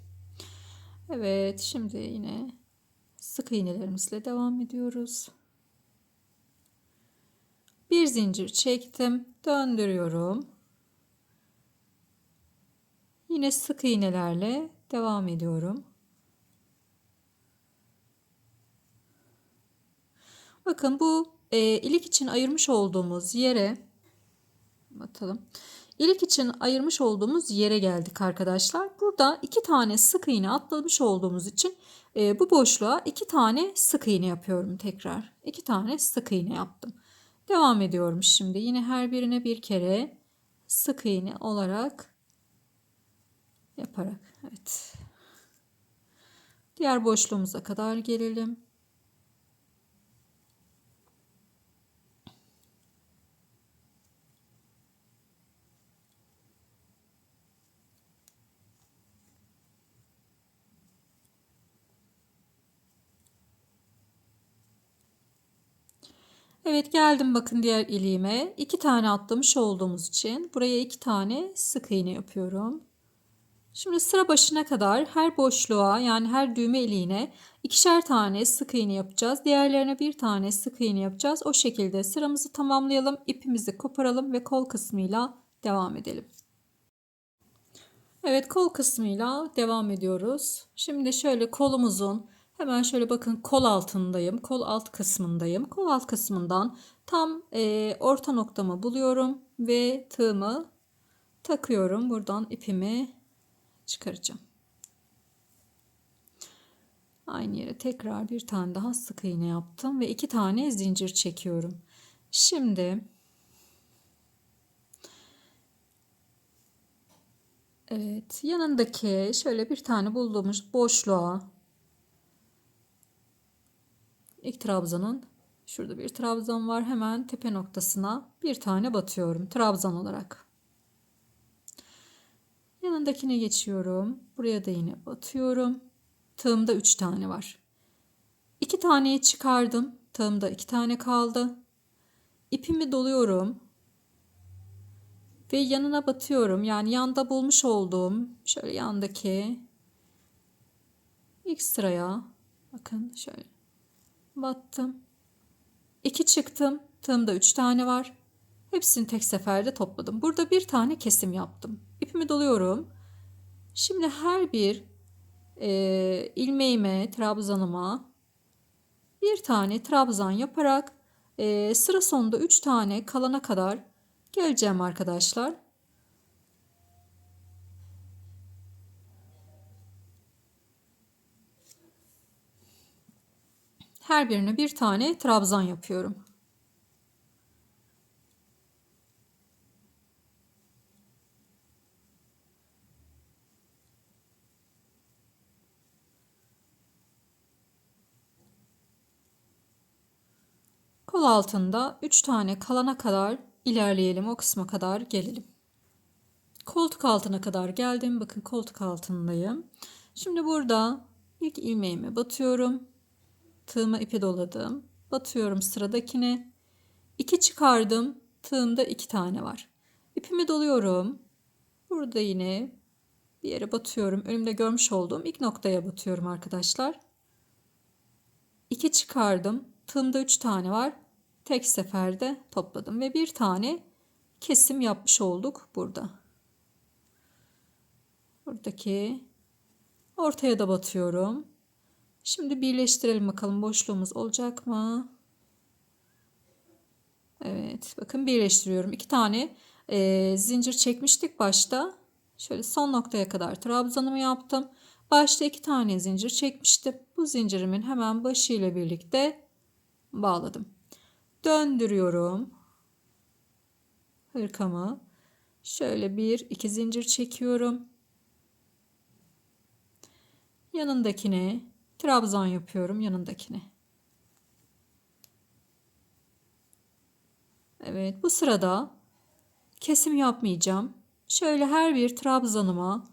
S1: Evet, şimdi yine sık iğnelerimizle devam ediyoruz. Bir zincir çektim, döndürüyorum. Yine sık iğnelerle devam ediyorum. Bakın, bu ilik için ayırmış olduğumuz yere bakalım. İlik için ayırmış olduğumuz yere geldik arkadaşlar. Burada 2 tane sık iğne atlamış olduğumuz için bu boşluğa 2 tane sık iğne yapıyorum tekrar. 2 tane sık iğne yaptım. Devam ediyorum şimdi. Yine her birine bir kere sık iğne olarak yaparak. Evet. Diğer boşluğumuza kadar gelelim. Evet, geldim bakın diğer iliğime. 2 tane atlamış olduğumuz için buraya 2 tane sık iğne yapıyorum. Şimdi sıra başına kadar her boşluğa, yani her düğme iliğine ikişer tane sık iğne yapacağız. Diğerlerine bir tane sık iğne yapacağız. O şekilde sıramızı tamamlayalım. İpimizi koparalım ve kol kısmıyla devam edelim. Evet, kol kısmıyla devam ediyoruz. Şimdi şöyle kolumuzun hemen şöyle bakın kol altındayım. Kol alt kısmındayım. Kol alt kısmından tam orta noktamı buluyorum ve tığımı takıyorum. Buradan ipimi çıkaracağım. Aynı yere tekrar bir tane daha sık iğne yaptım ve 2 tane zincir çekiyorum. Şimdi evet, yanındaki şöyle bir tane bulduğumuz boşluğa, ilk trabzanın şurada bir trabzan var, hemen tepe noktasına bir tane batıyorum trabzan olarak. Yanındakine geçiyorum. Buraya da yine batıyorum. Tığımda 3 tane var. 2 taneyi çıkardım. Tığımda 2 tane kaldı. İpimi doluyorum. Ve yanına batıyorum. Yani yanda bulmuş olduğum şöyle yandaki ilk sıraya bakın şöyle battım. 2 çıktım. Tığımda 3 tane var. Hepsini tek seferde topladım. Burada bir tane kesim yaptım. İpimi doluyorum. Şimdi her bir ilmeğime, trabzanıma bir tane trabzan yaparak sıra sonunda 3 tane kalana kadar geleceğim arkadaşlar. Her birine bir tane trabzan yapıyorum. Kol altında 3 tane kalana kadar ilerleyelim, o kısma kadar gelelim. Koltuk altına kadar geldim. Bakın koltuk altındayım. Şimdi burada ilk ilmeğimi batıyorum. Tığıma ipi doladım. Batıyorum sıradakine. 2 çıkardım. Tığımda 2 tane var. İpimi doluyorum. Burada yine bir yere batıyorum. Önümde görmüş olduğum ilk noktaya batıyorum arkadaşlar. 2 çıkardım. Tığımda 3 tane var. Tek seferde topladım ve bir tane kesim yapmış olduk burada. Buradaki ortaya da batıyorum. Şimdi birleştirelim bakalım boşluğumuz olacak mı? Evet, bakın birleştiriyorum. 2 tane zincir çekmiştik başta. Şöyle son noktaya kadar trabzanımı yaptım. Başta 2 tane zincir çekmiştim. Bu zincirimin hemen başı ile birlikte bağladım. Döndürüyorum hırkamı. Şöyle 1-2 zincir çekiyorum. Yanındakine trabzan yapıyorum, yanındakine. Evet, bu sırada kesim yapmayacağım. Şöyle her bir trabzanıma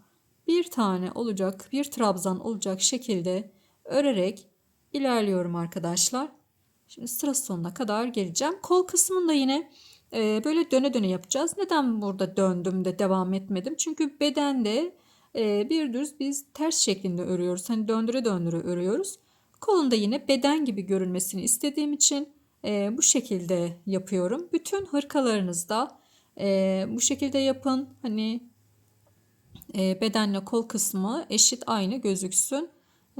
S1: bir tane olacak, bir trabzan olacak şekilde örerek ilerliyorum arkadaşlar. Şimdi sıra sonuna kadar geleceğim. Kol kısmında yine böyle döne döne yapacağız. Neden burada döndüm de devam etmedim? Çünkü bedende bir düz biz ters şeklinde örüyoruz. Hani döndüre döndüre örüyoruz. Kolunda yine beden gibi görünmesini istediğim için bu şekilde yapıyorum. Bütün hırkalarınızda bu şekilde yapın. Hani bedenle kol kısmı eşit aynı gözüksün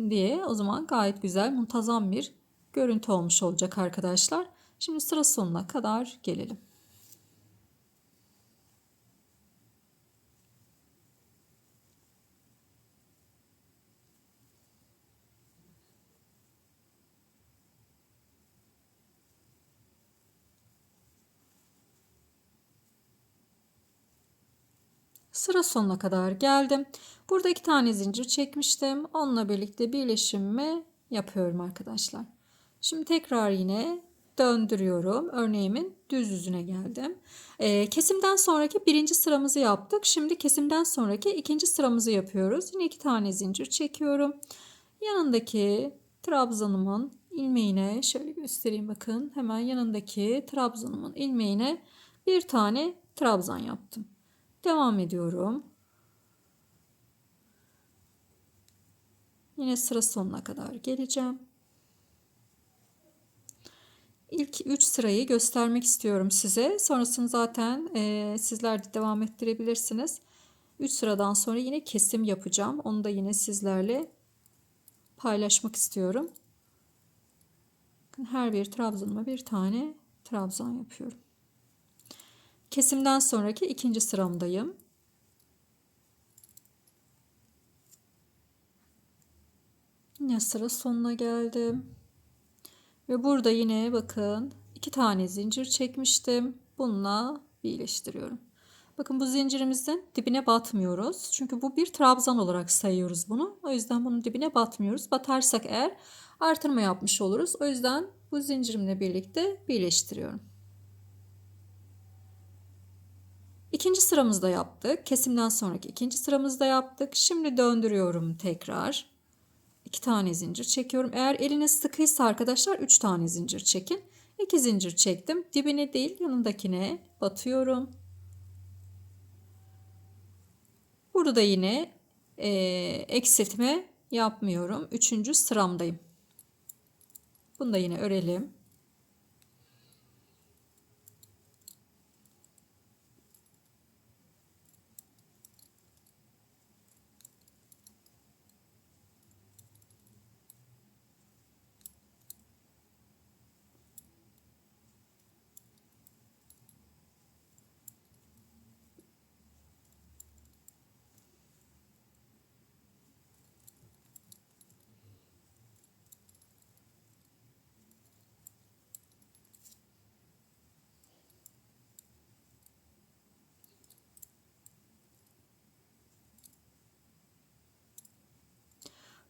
S1: diye. O zaman gayet güzel, muntazam bir görüntü olmuş olacak arkadaşlar. Şimdi sıra sonuna kadar gelelim. Sıra sonuna kadar geldim. Burada 2 tane zincir çekmiştim. Onunla birlikte birleşimimi yapıyorum arkadaşlar. Şimdi tekrar yine döndürüyorum. Örneğimin düz yüzüne geldim. Kesimden sonraki birinci sıramızı yaptık. Şimdi kesimden sonraki ikinci sıramızı yapıyoruz. Yine 2 tane zincir çekiyorum. Yanındaki trabzanımın ilmeğine şöyle göstereyim, bakın hemen yanındaki trabzanımın ilmeğine bir tane trabzan yaptım. Devam ediyorum. Yine sıra sonuna kadar geleceğim. İlk 3 sırayı göstermek istiyorum size. Sonrasını zaten sizler de devam ettirebilirsiniz. 3 sıradan sonra yine kesim yapacağım. Onu da yine sizlerle paylaşmak istiyorum. Her bir trabzanıma bir tane trabzan yapıyorum. Kesimden sonraki ikinci sıramdayım. Yine sıra sonuna geldim. Ve burada yine bakın 2 tane zincir çekmiştim. Bununla birleştiriyorum. Bakın bu zincirimizin dibine batmıyoruz. Çünkü bu bir trabzan olarak sayıyoruz bunu. O yüzden bunun dibine batmıyoruz. Batarsak eğer artırma yapmış oluruz. O yüzden bu zincirimle birlikte birleştiriyorum. İkinci sıramızda yaptık. Kesimden sonraki ikinci sıramızda yaptık. Şimdi döndürüyorum tekrar. 2 tane zincir çekiyorum. Eğer eliniz sıkıysa arkadaşlar 3 tane zincir çekin. 2 zincir çektim. Dibine değil yanındakine batıyorum. Burada da yine eksiltme yapmıyorum. 3. sıramdayım. Bunu da yine örelim.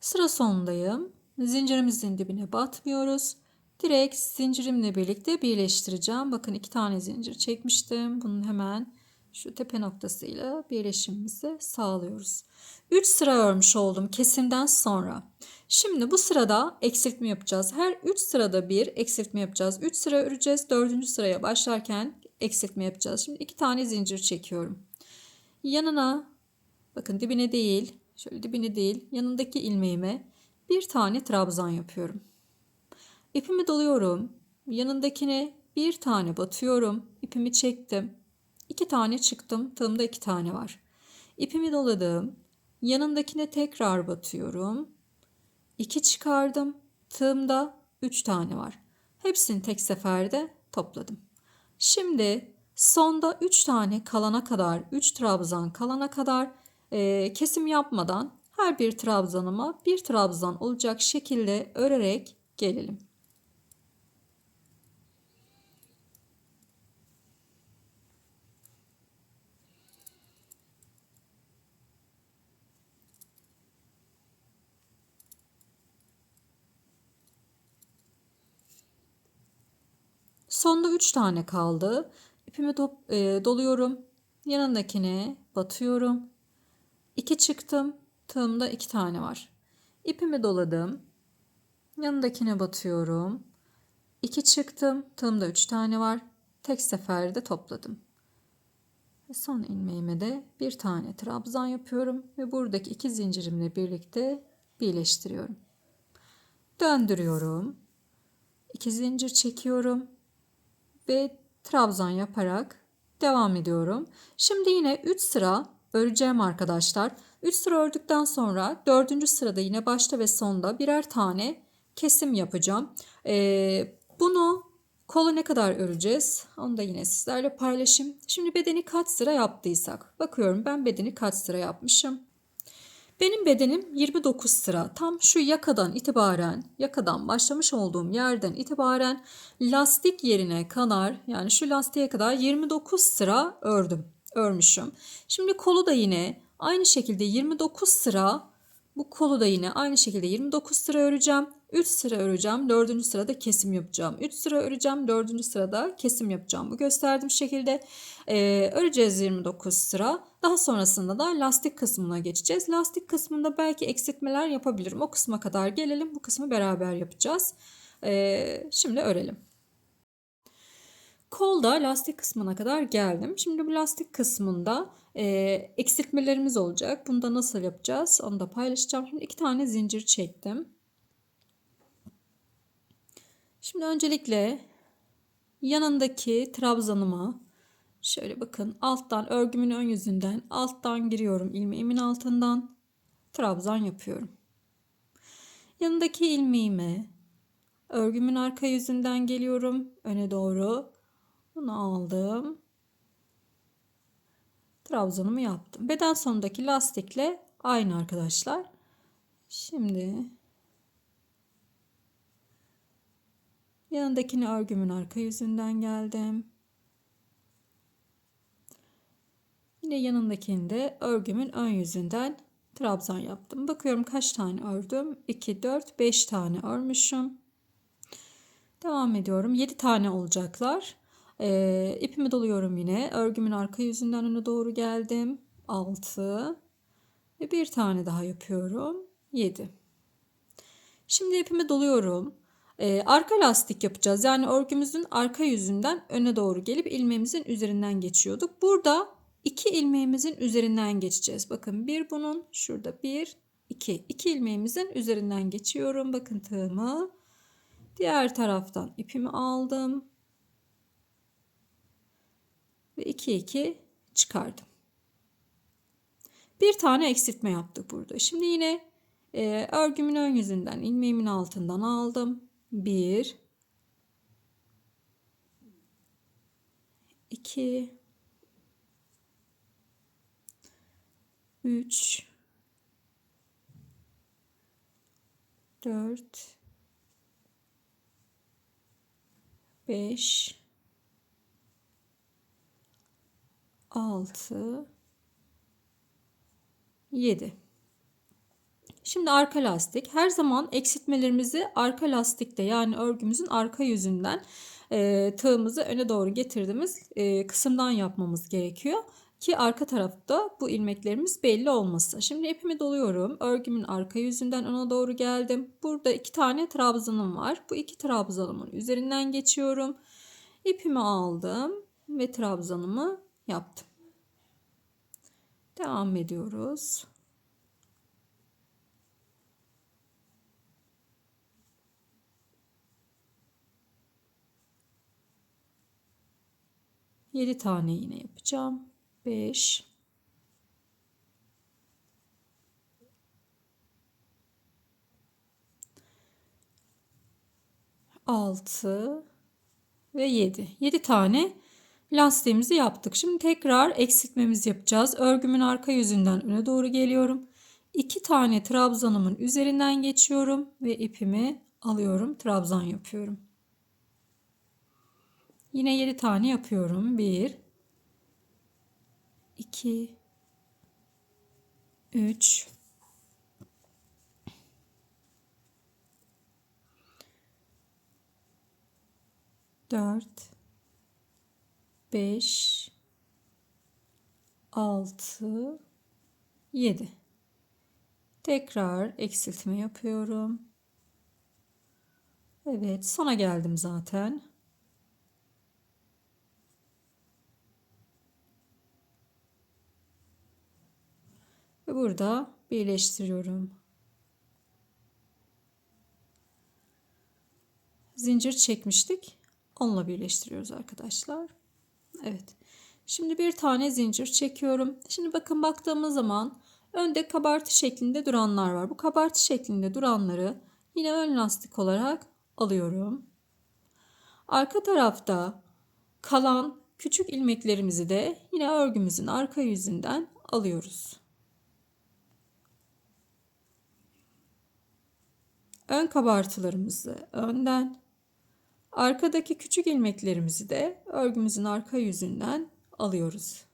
S1: Sıra sonundayım. Zincirimizin dibine batmıyoruz. Direkt zincirimle birlikte birleştireceğim. Bakın 2 tane zincir çekmiştim. Bunun hemen şu tepe noktasıyla birleşimimizi sağlıyoruz. 3 sıra örmüş oldum kesimden sonra. Şimdi bu sırada eksiltme yapacağız. Her 3 sırada bir eksiltme yapacağız. 3 sıra öreceğiz. 4. sıraya başlarken eksiltme yapacağız. Şimdi 2 tane zincir çekiyorum. Yanına, bakın dibine değil, şöyle dibine değil, yanındaki ilmeğime bir tane trabzan yapıyorum. İpimi doluyorum. Yanındakine bir tane batıyorum. İpimi çektim. 2 tane çıktım. Tığımda 2 tane var. İpimi doladım. Yanındakine tekrar batıyorum. 2 çıkardım. Tığımda 3 tane var. Hepsini tek seferde topladım. Şimdi sonda 3 tane kalana kadar, 3 trabzan kalana kadar kesim yapmadan her bir trabzanıma bir trabzan olacak şekilde örerek gelelim. Sonda 3 tane kaldı. İpimi doluyorum. Yanındakine batıyorum. 2 çıktım. Tığımda 2 tane var. İpimi doladım. Yanındakine batıyorum. 2 çıktım. Tığımda 3 tane var. Tek seferde topladım. Ve son ilmeğime de bir tane trabzan yapıyorum ve buradaki 2 zincirimle birlikte birleştiriyorum. Döndürüyorum. 2 zincir çekiyorum ve trabzan yaparak devam ediyorum. Şimdi yine 3 sıra öreceğim arkadaşlar. 3 sıra ördükten sonra 4. sırada yine başta ve sonda birer tane kesim yapacağım. Bunu kolu ne kadar öreceğiz? Onu da yine sizlerle paylaşayım. Şimdi bedeni kaç sıra yaptıysak. Bakıyorum ben bedeni kaç sıra yapmışım. Benim bedenim 29 sıra. Tam şu yakadan itibaren, yakadan başlamış olduğum yerden itibaren lastik yerine kadar, yani şu lastiğe kadar 29 sıra örmüşüm. Şimdi kolu da yine aynı şekilde 29 sıra, bu kolu da yine aynı şekilde 29 sıra öreceğim. 3 sıra öreceğim. 4. sırada kesim yapacağım. 3 sıra öreceğim. 4. sırada kesim yapacağım. Bu gösterdiğim şekilde öreceğiz 29 sıra. Daha sonrasında da lastik kısmına geçeceğiz. Lastik kısmında belki eksiltmeler yapabilirim. O kısma kadar gelelim. Bu kısmı beraber yapacağız. Şimdi örelim. Kolda lastik kısmına kadar geldim. Şimdi bu lastik kısmında eksiltmelerimiz olacak. Bunu da nasıl yapacağız onu da paylaşacağım. Şimdi 2 tane zincir çektim. Şimdi öncelikle yanındaki trabzanıma şöyle bakın, alttan örgümün ön yüzünden alttan giriyorum, ilmeğimin altından trabzan yapıyorum. Yanındaki ilmeğime örgümün arka yüzünden geliyorum öne doğru. Bunu aldım. Trabzanımı yaptım. Beden sonundaki lastikle aynı arkadaşlar. Şimdi yanındakini örgümün arka yüzünden geldim. Yine yanındakini de örgümün ön yüzünden trabzan yaptım. Bakıyorum kaç tane ördüm. 2, 4, 5 tane örmüşüm. Devam ediyorum. 7 tane olacaklar. İpimi doluyorum yine. Örgümün arka yüzünden öne doğru geldim. 6 ve bir tane daha yapıyorum. 7. Şimdi ipimi doluyorum. Arka lastik yapacağız. Yani örgümüzün arka yüzünden öne doğru gelip ilmeğimizin üzerinden geçiyorduk. Burada 2 ilmeğimizin üzerinden geçeceğiz. Bakın bir bunun, şurada 1, 2. 2 ilmeğimizin üzerinden geçiyorum. Bakın tığımı. Diğer taraftan ipimi aldım. Ve 2, 2 çıkardım. Bir tane eksiltme yaptık burada. Şimdi yine örgümün ön yüzünden ilmeğimin altından aldım. 1, 2, 3, 4, 5, 6, 7. Şimdi arka lastik. Her zaman eksiltmelerimizi arka lastikte, yani örgümüzün arka yüzünden tığımızı öne doğru getirdiğimiz kısımdan yapmamız gerekiyor ki arka tarafta bu ilmeklerimiz belli olmasın. Şimdi ipimi doluyorum. Örgümün arka yüzünden öne doğru geldim. Burada 2 tane trabzanım var. Bu 2 trabzanımın üzerinden geçiyorum. İpimi aldım ve trabzanımı yaptım. Devam ediyoruz. Yedi tane yine yapacağım. 5, 6 ve 7. 7 tane lastiğimizi yaptık. Şimdi tekrar eksiltmemizi yapacağız. Örgümün arka yüzünden öne doğru geliyorum. 2 tane trabzanımın üzerinden geçiyorum ve ipimi alıyorum. Trabzan yapıyorum. Yine 7 tane yapıyorum. 1, 2, 3, 4, 5, 6, 7. Tekrar eksiltme yapıyorum. Evet, sona geldim zaten. Ve burada birleştiriyorum. Zincir çekmiştik. Onunla birleştiriyoruz arkadaşlar. Evet. Şimdi bir tane zincir çekiyorum. Şimdi bakın, baktığımız zaman önde kabartı şeklinde duranlar var. Bu kabartı şeklinde duranları yine ön lastik olarak alıyorum. Arka tarafta kalan küçük ilmeklerimizi de yine örgümüzün arka yüzünden alıyoruz. Ön kabartılarımızı önden, arkadaki küçük ilmeklerimizi de örgümüzün arka yüzünden alıyoruz.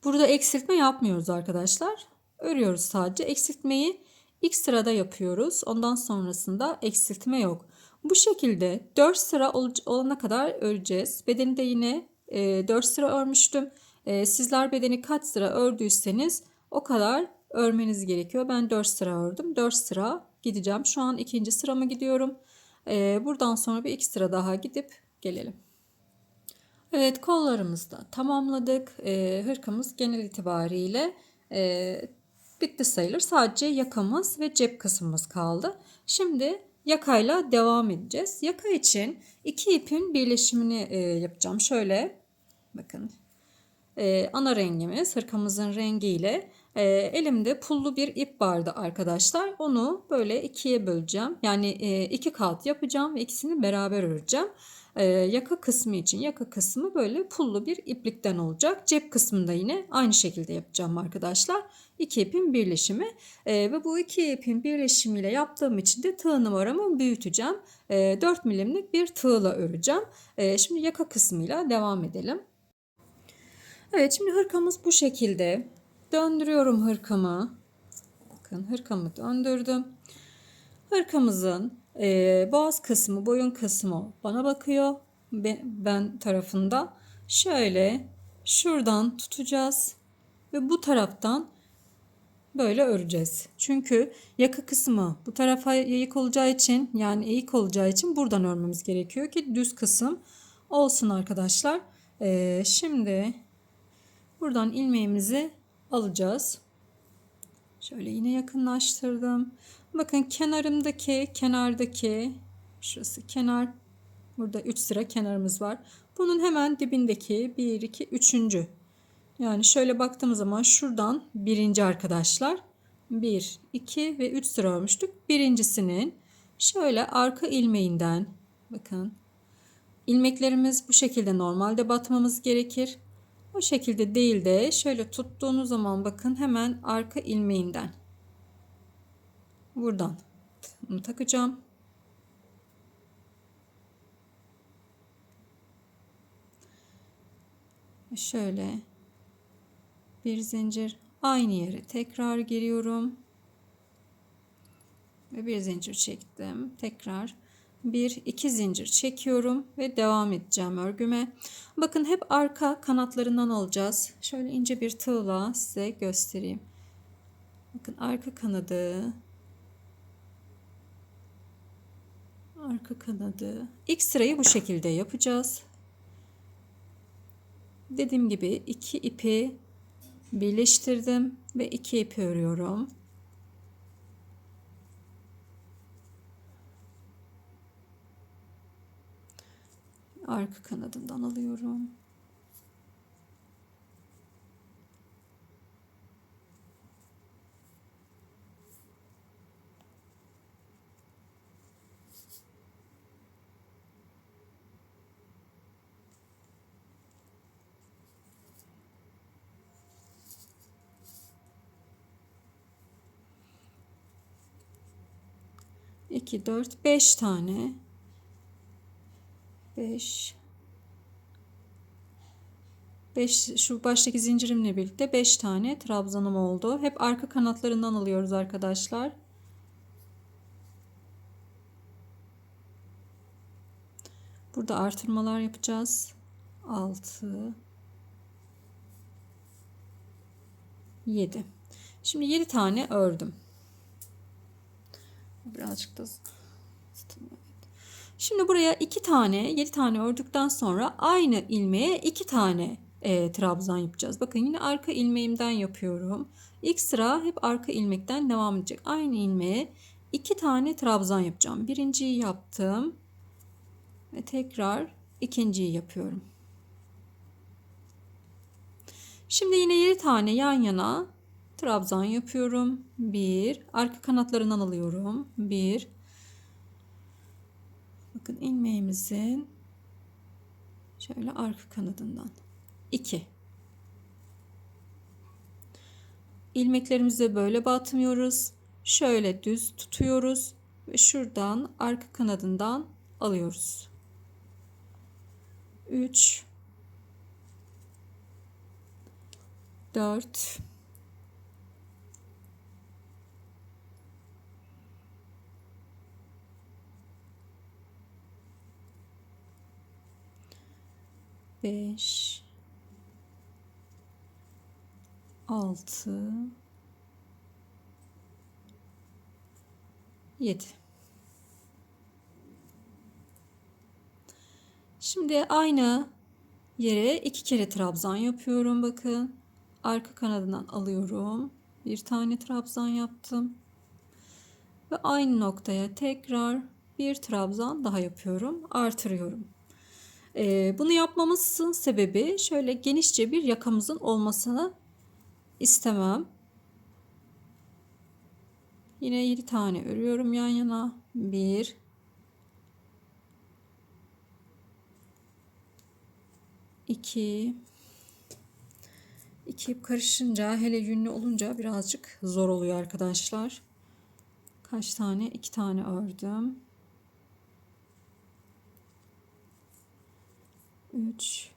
S1: Burada eksiltme yapmıyoruz arkadaşlar. Örüyoruz sadece. Eksiltmeyi ilk sırada yapıyoruz. Ondan sonrasında eksiltme yok. Bu şekilde 4 sıra olana kadar öreceğiz. Bedeni de yine 4 sıra örmüştüm. Sizler bedeni kaç sıra ördüyseniz o kadar örmeniz gerekiyor. Ben 4 sıra ördüm. 4 sıra gideceğim. Şu an ikinci sırama gidiyorum. Buradan sonra bir 2 sıra daha gidip gelelim. Evet, kollarımızı da tamamladık. Hırkamız genel itibariyle bitti sayılır. Sadece yakamız ve cep kısmımız kaldı. Şimdi yakayla devam edeceğiz. Yaka için iki ipin birleşimini yapacağım. Şöyle bakın. Ana rengimiz hırkamızın rengiyle elimde pullu bir ip vardı arkadaşlar. Onu böyle ikiye böleceğim. Yani iki kat yapacağım ve ikisini beraber öreceğim. Yaka kısmı için yaka kısmı böyle pullu bir iplikten olacak. Cep kısmında yine aynı şekilde yapacağım arkadaşlar. İki ipin birleşimi ve bu iki ipin birleşimiyle yaptığım için de tığ numaramı büyüteceğim. 4 milimlik bir tığla öreceğim. Şimdi yaka kısmıyla devam edelim. Evet, şimdi hırkamız bu şekilde. Döndürüyorum hırkamı. Bakın hırkamı döndürdüm. Hırkamızın boğaz kısmı, boyun kısmı bana bakıyor. Ben tarafında. Şöyle şuradan tutacağız. Ve bu taraftan böyle öreceğiz. Çünkü yaka kısmı bu tarafa yayık olacağı için, yani eğik olacağı için buradan örmemiz gerekiyor ki düz kısım olsun arkadaşlar. Şimdi buradan ilmeğimizi alacağız. Şöyle yine yakınlaştırdım. Bakın kenardaki şurası kenar. Burada 3 sıra kenarımız var. Bunun hemen dibindeki 1 2 3. Yani şöyle baktığımız zaman şuradan birinci arkadaşlar. 1 2 ve 3 sıra örmüştük. Birincisinin şöyle arka ilmeğinden, bakın ilmeklerimiz bu şekilde normalde batmamız gerekir. O şekilde değil de şöyle tuttuğunuz zaman bakın hemen arka ilmeğinden buradan takacağım. Şöyle bir zincir, aynı yere tekrar giriyorum ve bir zincir çektim. Tekrar bir iki zincir çekiyorum ve devam edeceğim örgüme. Bakın hep arka kanatlarından alacağız. Şöyle ince bir tığla size göstereyim. Bakın arka kanadı, arka kanadı. İlk sırayı bu şekilde yapacağız. Dediğim gibi iki ipi birleştirdim ve iki ipi örüyorum. Arka kanadından alıyorum. İki, dört, beş tane. 5 şu baştaki zincirimle birlikte 5 tane trabzanım oldu. Hep arka kanatlarından alıyoruz arkadaşlar. Burada artırmalar yapacağız. 6 7. Şimdi 7 tane ördüm. Birazcık da şimdi buraya 2 tane 7 tane ördükten sonra aynı ilmeğe 2 tane trabzan yapacağız. Bakın yine arka ilmeğimden yapıyorum. İlk sıra hep arka ilmekten devam edecek. Aynı ilmeğe 2 tane trabzan yapacağım. Birinciyi yaptım ve tekrar ikinciyi yapıyorum. Şimdi yine 7 tane yan yana trabzan yapıyorum. 1 arka kanatlarından alıyorum. 1 bakın ilmeğimizin şöyle arka kanadından 2 ilmeklerimizi böyle batmıyoruz. Şöyle düz tutuyoruz ve şuradan arka kanadından alıyoruz. 3 4, 5, 6, 7. Şimdi aynı yere 2 kere trabzan yapıyorum. Bakın. Arka kanadından alıyorum. Bir tane trabzan yaptım. Ve aynı noktaya tekrar bir trabzan daha yapıyorum. Artırıyorum. Bunu yapmamızın sebebi şöyle genişçe bir yakamızın olmasını istemem. Yine 7 tane örüyorum yan yana. 1, 2, ip karışınca, hele yünlü olunca birazcık zor oluyor arkadaşlar. Kaç tane? 2 tane ördüm. 3,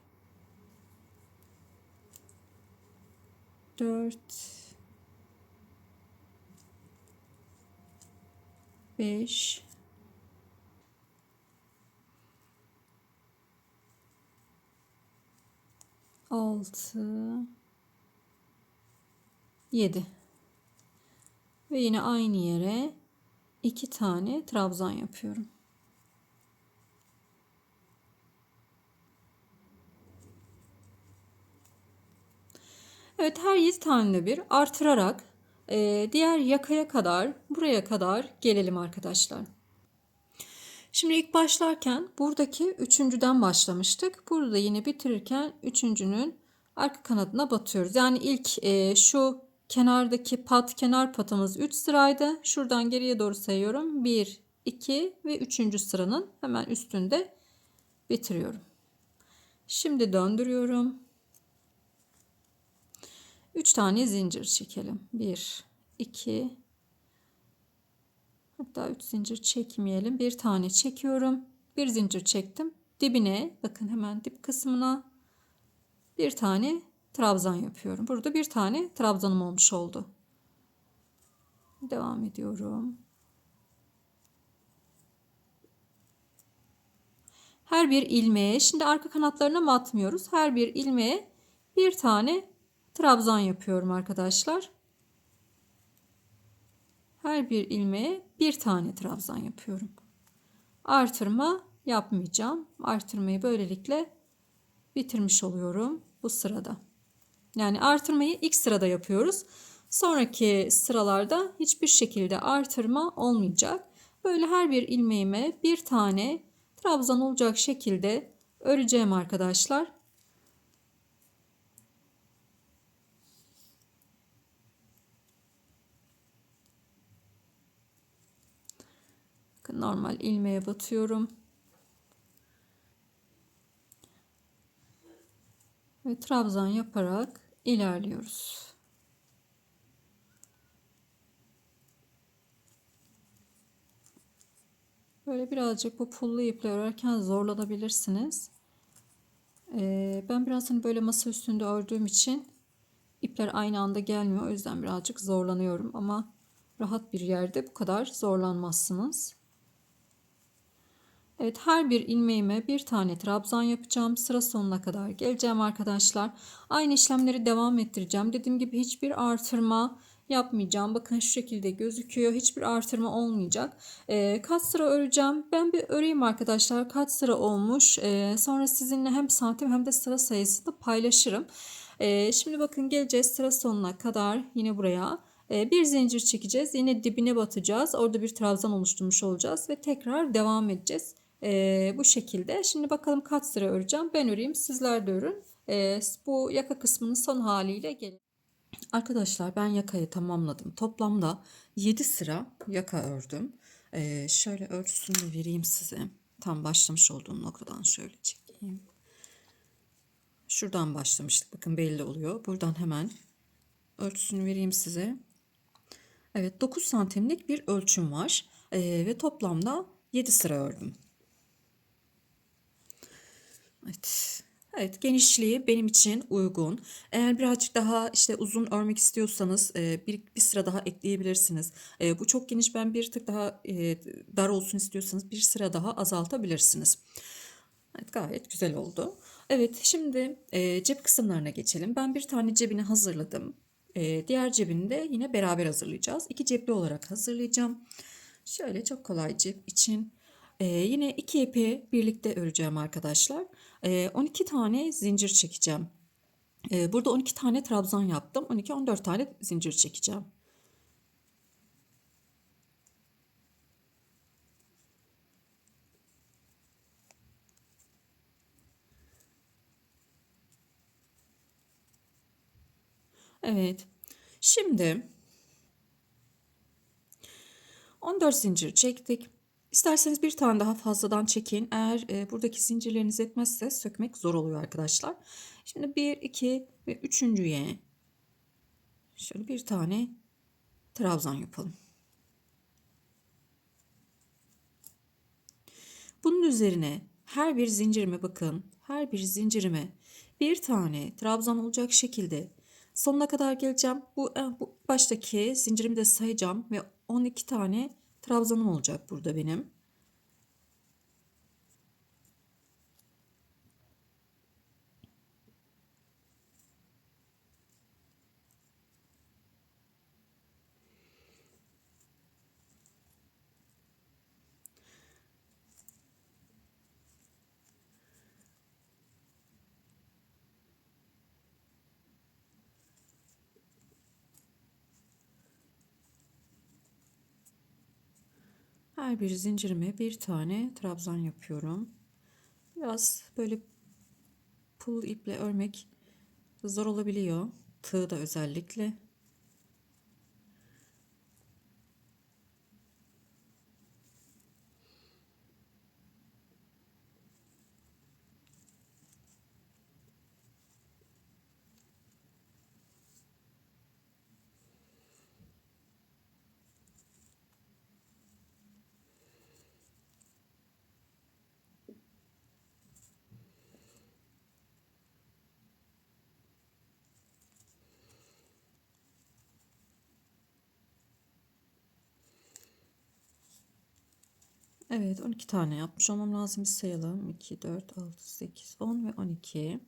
S1: 4, 5, 6, 7 ve yine aynı yere 2 tane trabzan yapıyorum. Evet, her 7 tane bir artırarak diğer yakaya kadar, buraya kadar gelelim arkadaşlar. Şimdi ilk başlarken buradaki üçüncüden başlamıştık. Burada yine bitirirken üçüncünün arka kanadına batıyoruz. Yani ilk şu kenardaki kenar patımız 3 sıraydı. Şuradan geriye doğru sayıyorum. 1, 2 ve 3. sıranın hemen üstünde bitiriyorum. Şimdi döndürüyorum. 3 tane zincir çekelim. 1, 2, hatta 3 zincir çekmeyelim. Bir tane çekiyorum. Bir zincir çektim. Dibine, bakın hemen dip kısmına bir tane trabzan yapıyorum. Burada bir tane trabzanım olmuş oldu. Devam ediyorum. Her bir ilmeğe, şimdi arka kanatlarına batmıyoruz. Her bir ilmeğe bir tane trabzan yapıyorum arkadaşlar. Her bir ilmeğe bir tane trabzan yapıyorum. Artırma yapmayacağım. Artırmayı böylelikle bitirmiş oluyorum bu sırada. Yani artırmayı ilk sırada yapıyoruz. Sonraki sıralarda hiçbir şekilde artırma olmayacak. Böyle her bir ilmeğime bir tane trabzan olacak şekilde öreceğim arkadaşlar. Normal ilmeğe batıyorum. Ve trabzan yaparak ilerliyoruz. Böyle birazcık bu pullu iple örerken zorlanabilirsiniz. Ben biraz hani böyle masa üstünde ördüğüm için ipler aynı anda gelmiyor. O yüzden birazcık zorlanıyorum ama rahat bir yerde bu kadar zorlanmazsınız. Evet, her bir ilmeğime bir tane trabzan yapacağım. Sıra sonuna kadar geleceğim arkadaşlar. Aynı işlemleri devam ettireceğim. Dediğim gibi hiçbir artırma yapmayacağım. Bakın şu şekilde gözüküyor. Hiçbir artırma olmayacak. Kaç sıra öreceğim? Ben bir öreyim arkadaşlar. Kaç sıra olmuş? Sonra sizinle hem santim hem de sıra sayısını paylaşırım. Şimdi bakın geleceğiz sıra sonuna kadar yine buraya. Bir zincir çekeceğiz. Yine dibine batacağız. Orada bir trabzan oluşturmuş olacağız ve tekrar devam edeceğiz. Bu şekilde. Şimdi bakalım kaç sıra öreceğim. Ben öreyim, sizler de örün. Bu yaka kısmının son haliyle gelin. Arkadaşlar ben yakayı tamamladım. Toplamda 7 sıra yaka ördüm. Şöyle ölçüsünü vereyim size. Tam başlamış olduğum noktadan şöyle çekeyim. Şuradan başlamıştık. Bakın belli oluyor. Buradan hemen ölçüsünü vereyim size. Evet, 9 santimlik bir ölçüm var. Ve toplamda 7 sıra ördüm. Evet. Evet, genişliği benim için uygun. Eğer birazcık daha işte uzun örmek istiyorsanız bir sıra daha ekleyebilirsiniz. Bu çok geniş, ben bir tık daha dar olsun istiyorsanız bir sıra daha azaltabilirsiniz. Evet, gayet güzel oldu. Evet, şimdi cep kısımlarına geçelim. Ben bir tane cebini hazırladım. Diğer cebini de yine beraber hazırlayacağız. İki cepli olarak hazırlayacağım. Şöyle çok kolay cep için. Yine iki ipi birlikte öreceğim arkadaşlar. 12 tane zincir çekeceğim. Burada 12 tane trabzan yaptım. 12-14 tane zincir çekeceğim. Evet. Şimdi 14 zincir çektik. İsterseniz bir tane daha fazladan çekin. Eğer buradaki zincirleriniz etmezse sökmek zor oluyor arkadaşlar. Şimdi 1, 2 ve üçüncüye şöyle bir tane trabzan yapalım. Bunun üzerine her bir zincirime bakın. Her bir zincirime bir tane trabzan olacak şekilde sonuna kadar geleceğim. Bu baştaki zincirimi de sayacağım ve 12 tane trabzanım olacak burada benim. Her bir zincirime bir tane trabzan yapıyorum. Biraz böyle pul iple örmek zor olabiliyor. Tığ da özellikle. Evet, 12 tane yapmış olmam lazım. Bir sayalım. 2, 4, 6, 8, 10 ve 12.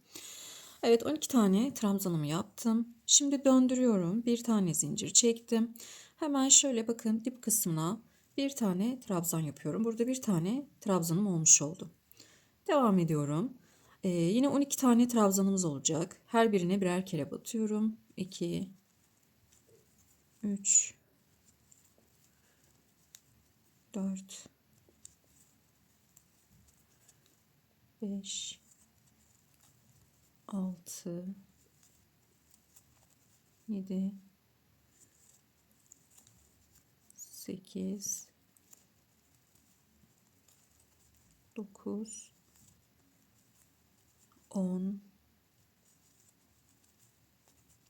S1: Evet, 12 tane trabzanımı yaptım. Şimdi döndürüyorum. Bir tane zincir çektim. Hemen şöyle bakın, dip kısmına bir tane trabzan yapıyorum. Burada bir tane trabzanım olmuş oldu. Devam ediyorum. Yine 12 tane trabzanımız olacak. Her birine birer kere batıyorum. 2, 3, 4, 5, 6, 7, 8, 9, 10,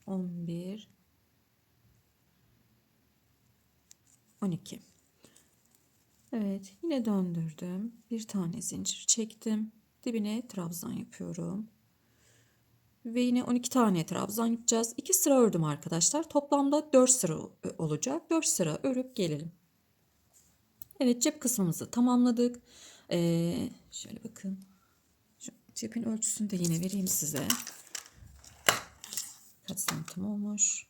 S1: 11, 12. Evet, yine döndürdüm. Bir tane zincir çektim. Dibine trabzan yapıyorum. Ve yine 12 tane trabzan yapacağız. 2 sıra ördüm arkadaşlar. Toplamda 4 sıra olacak. 4 sıra örüp gelelim. Evet, cep kısmımızı tamamladık. Şöyle bakın. Şu cepin ölçüsünü de yine vereyim size. Kaç santim olmuş?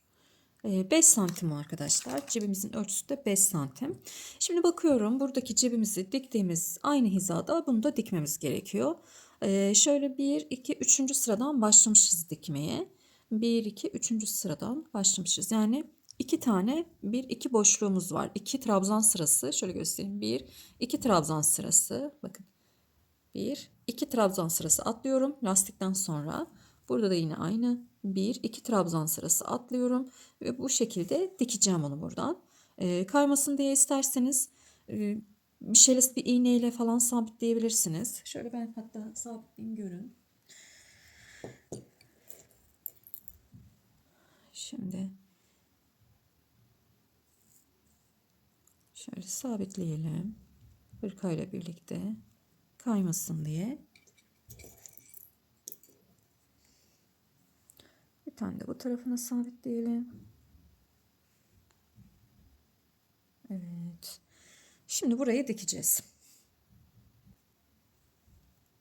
S1: 5 santim arkadaşlar. Cebimizin ölçüsü de 5 santim. Şimdi bakıyorum, buradaki cebimizi diktiğimiz aynı hizada bunu da dikmemiz gerekiyor. Şöyle 1, 2, 3. sıradan başlamışız dikmeye. 1, 2, 3. sıradan başlamışız. Yani 2 tane 1, 2 boşluğumuz var. 2 trabzan sırası. Şöyle göstereyim. 1, 2 trabzan sırası. Bakın. 1, 2 trabzan sırası atlıyorum lastikten sonra. Burada da yine aynı. 1, 2 trabzan sırası atlıyorum ve bu şekilde dikeceğim onu buradan. Kaymasın diye isterseniz bir şeyle, bir iğneyle falan sabitleyebilirsiniz. Şöyle ben hatta sabitleyeyim, görün. Şimdi şöyle sabitleyelim. Hırkayla birlikte kaymasın diye. tane de bu tarafına sabitleyelim. Evet. Şimdi burayı dikeceğiz.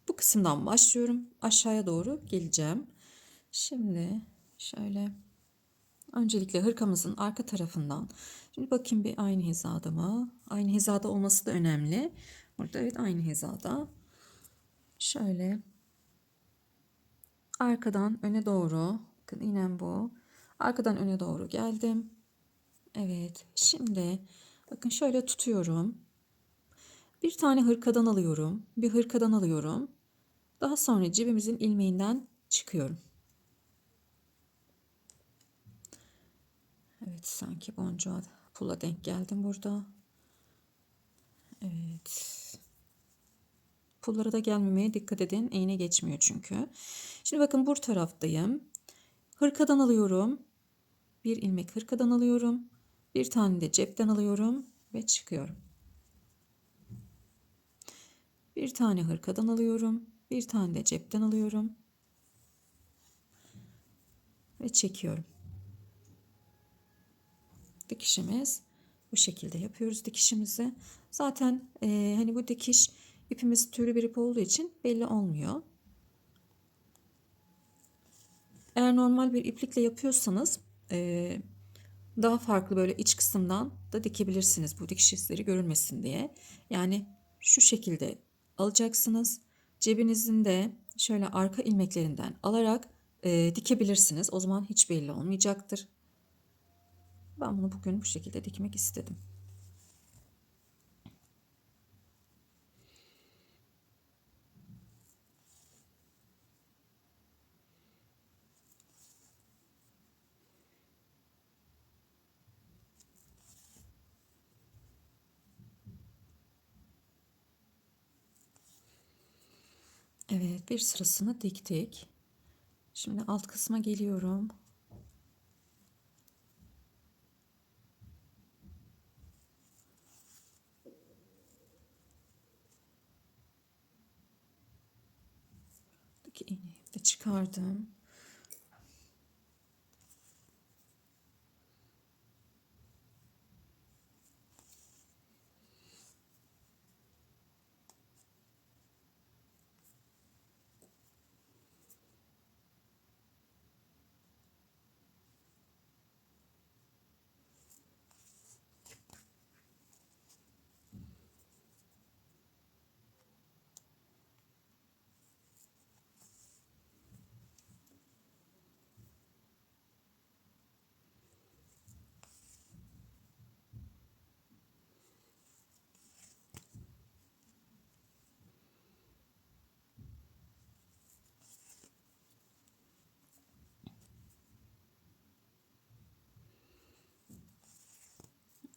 S1: Bu kısımdan başlıyorum. Aşağıya doğru geleceğim. Şimdi şöyle öncelikle hırkamızın arka tarafından. Şimdi bakayım bir aynı hizada mı? Aynı hizada olması da önemli. Burada evet aynı hizada. Şöyle arkadan öne doğru. Bakın inen bu. Arkadan öne doğru geldim. Evet. Şimdi bakın şöyle tutuyorum. Bir tane hırkadan alıyorum. Bir hırkadan alıyorum. Daha sonra cebimizin ilmeğinden çıkıyorum. Evet sanki boncuğa pula denk geldim burada. Evet. Pullara da gelmemeye dikkat edin. İğne geçmiyor çünkü. Şimdi bakın bu taraftayım. Hırkadan alıyorum. Bir ilmek hırkadan alıyorum. Bir tane de cepten alıyorum ve çıkıyorum. Bir tane hırkadan alıyorum. Bir tane de cepten alıyorum. Ve çekiyorum. Dikişimiz bu şekilde yapıyoruz dikişimizi. Zaten hani bu dikiş ipimiz tüylü bir ip olduğu için belli olmuyor. Eğer normal bir iplikle yapıyorsanız daha farklı böyle iç kısımdan da dikebilirsiniz bu dikiş izleri görünmesin diye. Yani şu şekilde alacaksınız. Cebinizin de şöyle arka ilmeklerinden alarak dikebilirsiniz. O zaman hiç belli olmayacaktır. Ben bunu bugün bu şekilde dikmek istedim. Evet, bir sırasını diktik. Şimdi alt kısma geliyorum. İki iğneyi de çıkardım.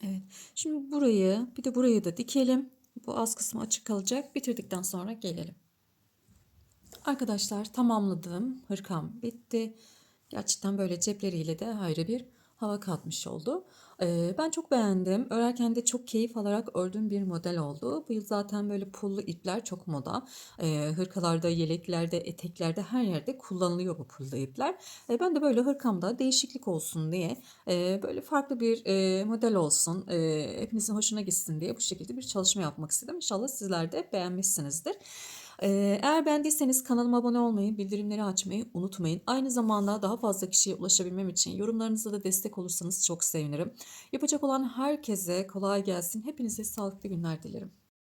S1: Evet. Şimdi burayı bir de burayı da dikelim. Bu az kısmı açık kalacak. Bitirdikten sonra gelelim. Arkadaşlar tamamladım. Hırkam bitti. Gerçekten böyle cepleriyle de ayrı bir hava katmış oldu. Ben çok beğendim. Örerken de çok keyif alarak ördüğüm bir model oldu. Bu yıl zaten böyle pullu ipler çok moda. Hırkalarda, yeleklerde, eteklerde her yerde kullanılıyor bu pullu ipler. Ben de böyle hırkamda değişiklik olsun diye böyle farklı bir model olsun. Hepinizin hoşuna gitsin diye bu şekilde bir çalışma yapmak istedim. İnşallah sizler de beğenmişsinizdir. Eğer beğendiyseniz kanalıma abone olmayı, bildirimleri açmayı unutmayın. Aynı zamanda daha fazla kişiye ulaşabilmem için yorumlarınızla da destek olursanız çok sevinirim. Yapacak olan herkese kolay gelsin. Hepinize sağlıklı günler dilerim.